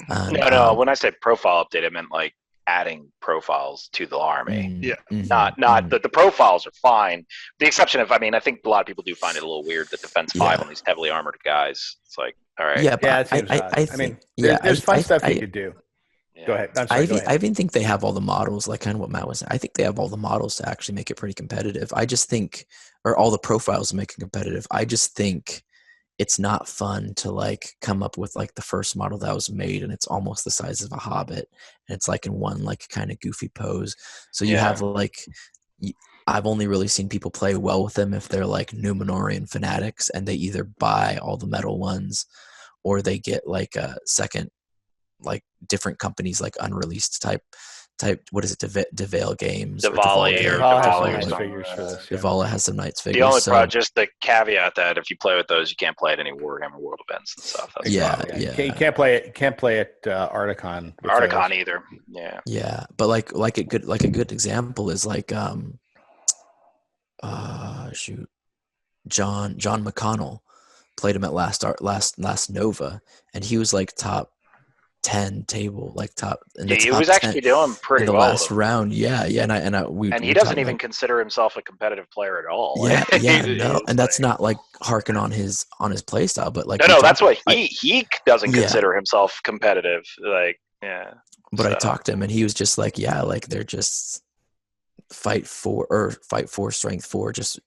No. When I said profile update, I meant like adding profiles to the army. Yeah. Not the profiles are fine. The exception of, I think a lot of people do find it a little weird that defense 5 on these heavily armored guys. It's like, all right. Yeah, it seems odd. I mean, there's fun stuff you could do. Yeah. Go ahead. I'm sorry, go ahead. I even think they have all the models, like kind of what Matt was saying. I think they have all the models to actually make it pretty competitive. I just think, or all the profiles to make it competitive. I just think it's not fun to like come up with like the first model that was made and it's almost the size of a hobbit and it's like in one like kind of goofy pose. So you have like, I've only really seen people play well with them if they're like Numenorian fanatics and they either buy all the metal ones or they get like a second, like different companies like unreleased type. What is it? DeVale Games. Devala has some Knights figures. The only problem, just the caveat that if you play with those, you can't play at any Warhammer World events and stuff. That's You can't play it. Articon. Articon either. Yeah, but like a good example is like John McConnell played him at last Nova, and he was like top 10 table, like top. He was actually doing pretty in the well last round. Yeah, and he doesn't even consider himself a competitive player at all. And that's not like harking on his play style, but like that's what he doesn't consider himself competitive. Like, yeah. But I talked to him, and he was just like, like they're just fight for strength 4. Just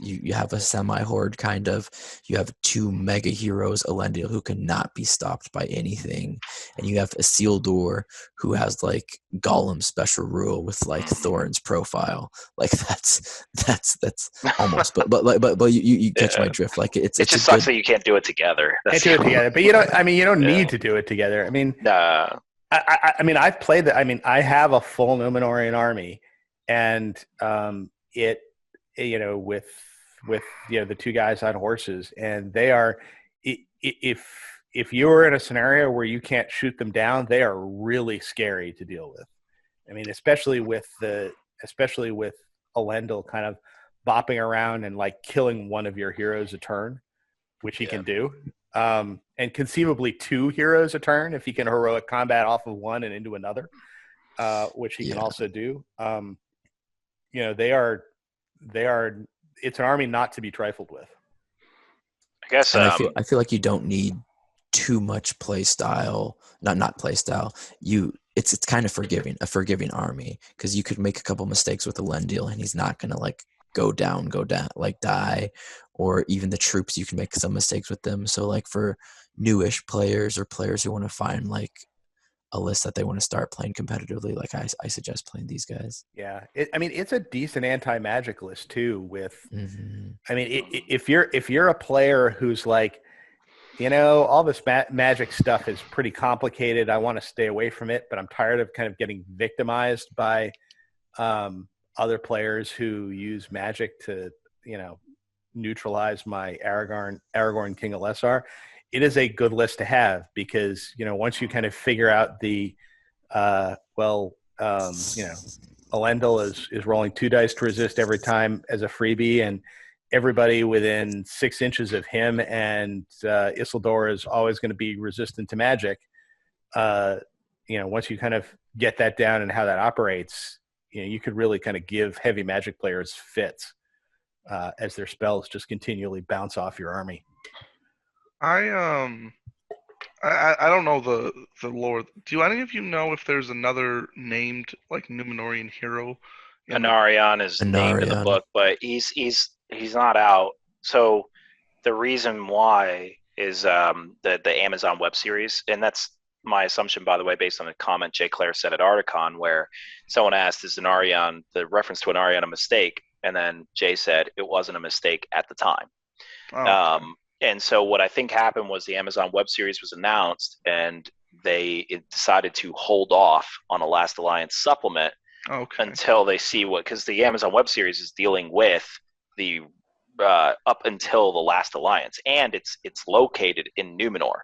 you have a semi-horde kind of. You have 2 mega heroes, Elendil, who cannot be stopped by anything, and you have Isildur, who has like Gollum special rule with like Thorin's profile. Like that's almost. But you catch my drift. Like it just sucks that you can't do it together. Can't do it together, but you don't need to do it together. I mean, I've played that. I mean, I have a full Numenorian army. And with the 2 guys on horses, and they are, if you're in a scenario where you can't shoot them down, they are really scary to deal with. I mean, especially with Elendil kind of bopping around and like killing one of your heroes a turn, which he can do, and conceivably 2 heroes a turn if he can heroic combat off of one and into another, which he can also do. They are. It's an army not to be trifled with. I guess. I feel like you don't need too much play style. Not play style. It's kind of a forgiving army, because you could make a couple mistakes with Elendil and he's not gonna like go down, like die, or even the troops, you can make some mistakes with them. So like for newish players or players who want to find like a list that they want to start playing competitively, like I suggest playing these guys. Yeah, it's a decent anti-magic list too. With, if you're a player who's like, all this magic stuff is pretty complicated, I want to stay away from it, but I'm tired of kind of getting victimized by other players who use magic to, neutralize my Aragorn King of Lesar. It is a good list to have, because, once you kind of figure out the, Elendil is rolling 2 dice to resist every time as a freebie, and everybody within 6 inches of him and Isildur is always going to be resistant to magic. Once you kind of get that down and how that operates, you could really kind of give heavy magic players fits as their spells just continually bounce off your army. I don't know the lore. Do any of you know if there's another named like Numenorian hero? Anarion is named in the book, but he's not out. So the reason why is the Amazon web series, and that's my assumption, by the way, based on a comment Jay Clare said at Articon, where someone asked, "Is Anarion, the reference to Anarion, a mistake?" And then Jay said it wasn't a mistake at the time. Okay. And so what I think happened was the Amazon web series was announced, and they decided to hold off on a Last Alliance supplement until they see because the Amazon web series is dealing with the up until the Last Alliance, and it's located in Numenor.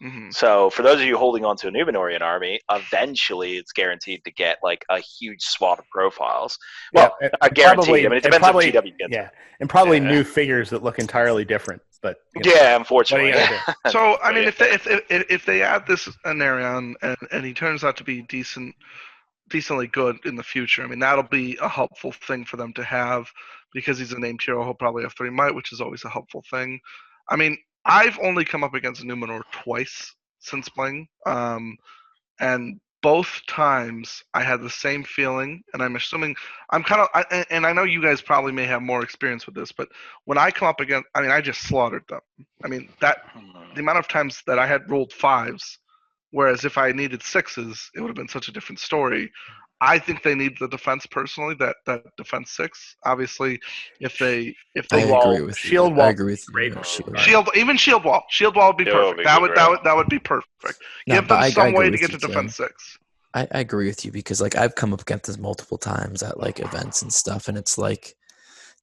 Mm-hmm. So for those of you holding on to a Numenorian army, eventually it's guaranteed to get like a huge swath of profiles. Well, guaranteed. It depends if GW gets it. And probably new figures that look entirely different. but yeah, what unfortunately. are you gonna do? So I mean, if they add this Anarion and he turns out to be decently good in the future, I mean that'll be a helpful thing for them to have because he's a named hero. He'll probably have 3 might, which is always a helpful thing. I mean, I've only come up against a Numenor twice since playing, and both times I had the same feeling. And I'm assuming I'm kind of, and I know you guys probably may have more experience with this, but when I come up against, I mean, I just slaughtered them. I mean the amount of times that I had rolled 5s, whereas if I needed 6s, it would have been such a different story. I think they need the defense personally. That defense 6. Obviously, if they I agree with you. Shield I wall, agree with you. great. shield wall would be It would perfect. be That good, would right? that would that would be perfect. No, Give but them I some agree way to with get you, to defense Tim. 6. I agree with you because like I've come up against this multiple times at like events and stuff, and it's like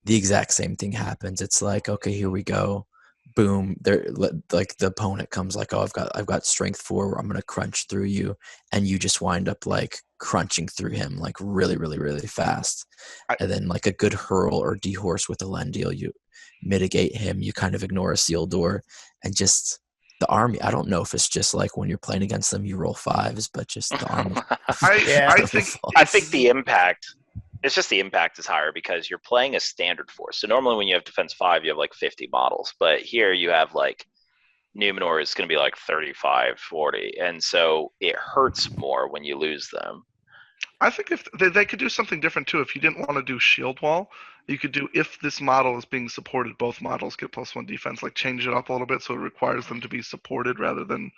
the exact same thing happens. It's like, okay, here we go, boom. There, like the opponent comes like, oh, I've got strength 4. I'm gonna crunch through you, and you just wind up like crunching through him like really, really, really fast. And then like a good hurl or dehorse with a Lendil, you mitigate him. You kind of ignore a seal door, and just the army. I don't know if it's just like when you're playing against them, you roll 5s, but just the army. I think I think the impact. It's just the impact is higher because you're playing a standard force. So normally when you have defense 5, you have like 50 models, but here you have like Numenor is going to be like 35, 40, and so it hurts more when you lose them. I think if they could do something different too. If you didn't want to do shield wall, you could do if this model is being supported, both models get +1 defense. Like change it up a little bit so it requires them to be supported rather than,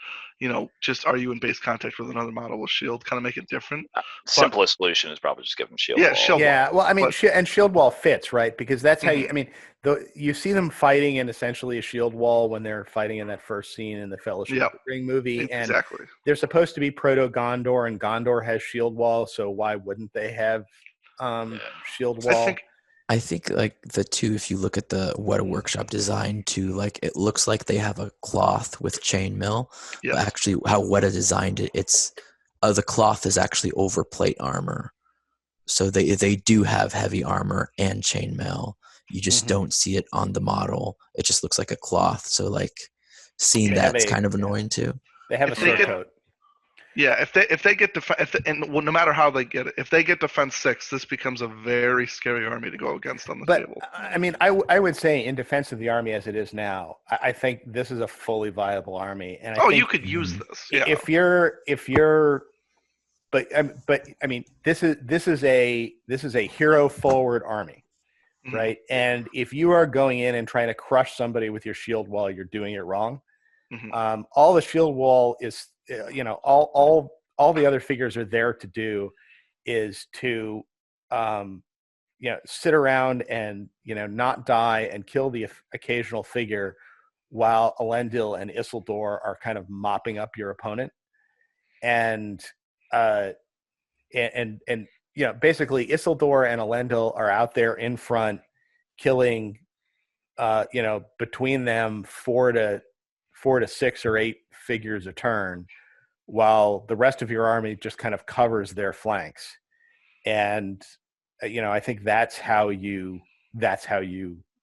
just are you in base contact with another model with shield? Kind of make it different. Simplest solution is probably just give them shield Yeah, wall. shield Yeah, well, I mean, but- and shield wall fits, right? Because that's how you. Mhm. I mean, you see them fighting in essentially a shield wall when they're fighting in that first scene in the Fellowship Yep. of the Ring movie, and Exactly. they're supposed to be proto Gondor, and Gondor has shield wall, so why wouldn't they have shield wall? I think like the two, if you look at the Weta Workshop design too, like it looks like they have a cloth with chainmail, Yes. but actually how Weta designed it, it's the cloth is actually over plate armor, so they do have heavy armor and chainmail. You just don't see it on the model. It just looks like a cloth. So like seeing that's kind of annoying too. They have If a they get- surcoat. Yeah, if they get no matter how they get it, if they get defense 6, this becomes a very scary army to go against on the But table. I mean, I would say in defense of the army as it is now, I think this is a fully viable army. And I think You could use this. Yeah. if you're, but I mean, this is a hero forward army, Mhm. right? And if you are going in and trying to crush somebody with your shield wall, you're doing it wrong. Mhm. All the shield wall is, all the other figures are there to do is to, sit around and, not die and kill the occasional figure while Elendil and Isildur are kind of mopping up your opponent. And, basically Isildur and Elendil are out there in front killing, between them 4 to 6 or 8 figures a turn, while the rest of your army just kind of covers their flanks. And I think that's how you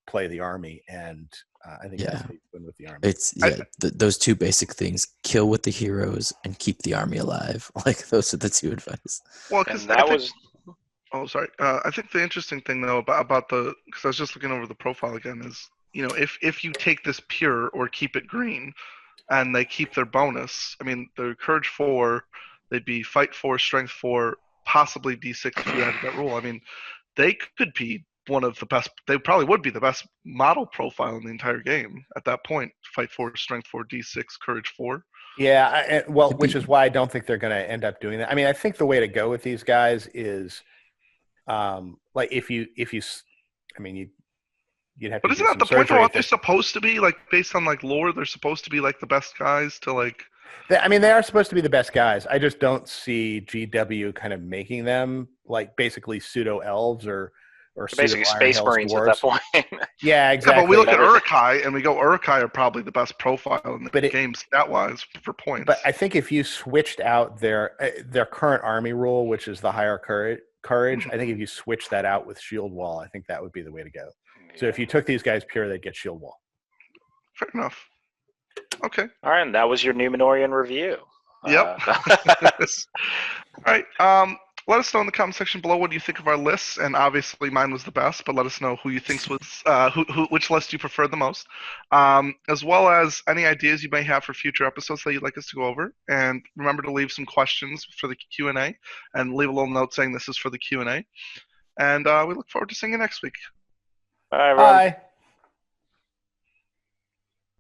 play the army, and I think that's how you win with the army. It's those two basic things: kill with the heroes and keep the army alive. Like those are the two advice. Well, because Oh, sorry. I think the interesting thing though about because I was just looking over the profile again is if you take this pure or keep it green, and they keep their bonus. I mean, their courage 4, they'd be fight 4, strength 4, possibly D6 if you added that rule. I mean, they could be one of the best. They probably would be the best model profile in the entire game at that point. Fight 4, strength 4, D6, courage 4. Yeah, which is why I don't think they're going to end up doing that. I mean, I think the way to go with these guys is, like if you, I mean, you'd have to. But isn't do that the some point? surgery Aren't they supposed to be like based on like lore? They're supposed to be like the best guys to like. I mean, they are supposed to be the best guys. I just don't see GW kind of making them like basically pseudo elves or basically Space Marines dwarves. at that point. Yeah, exactly. Yeah, but we look at Uruk-hai and we go, Uruk-hai are probably the best profile in the game stat-wise for points. But I think if you switched out their current army rule, which is the higher courage, Mm-hmm. I think if you switch that out with shield wall, I think that would be the way to go. So if you took these guys pure, they'd get shield wall. Fair enough. Okay. All right, and that was your Numenorian review. Yep. All right. Let us know in the comment section below what you think of our lists, and obviously mine was the best. But let us know who you think was which list you prefer the most, as well as any ideas you may have for future episodes that you'd like us to go over. And remember to leave some questions for the Q&A, and leave a little note saying this is for the Q&A. And we look forward to seeing you next week. Bye, everyone. Bye.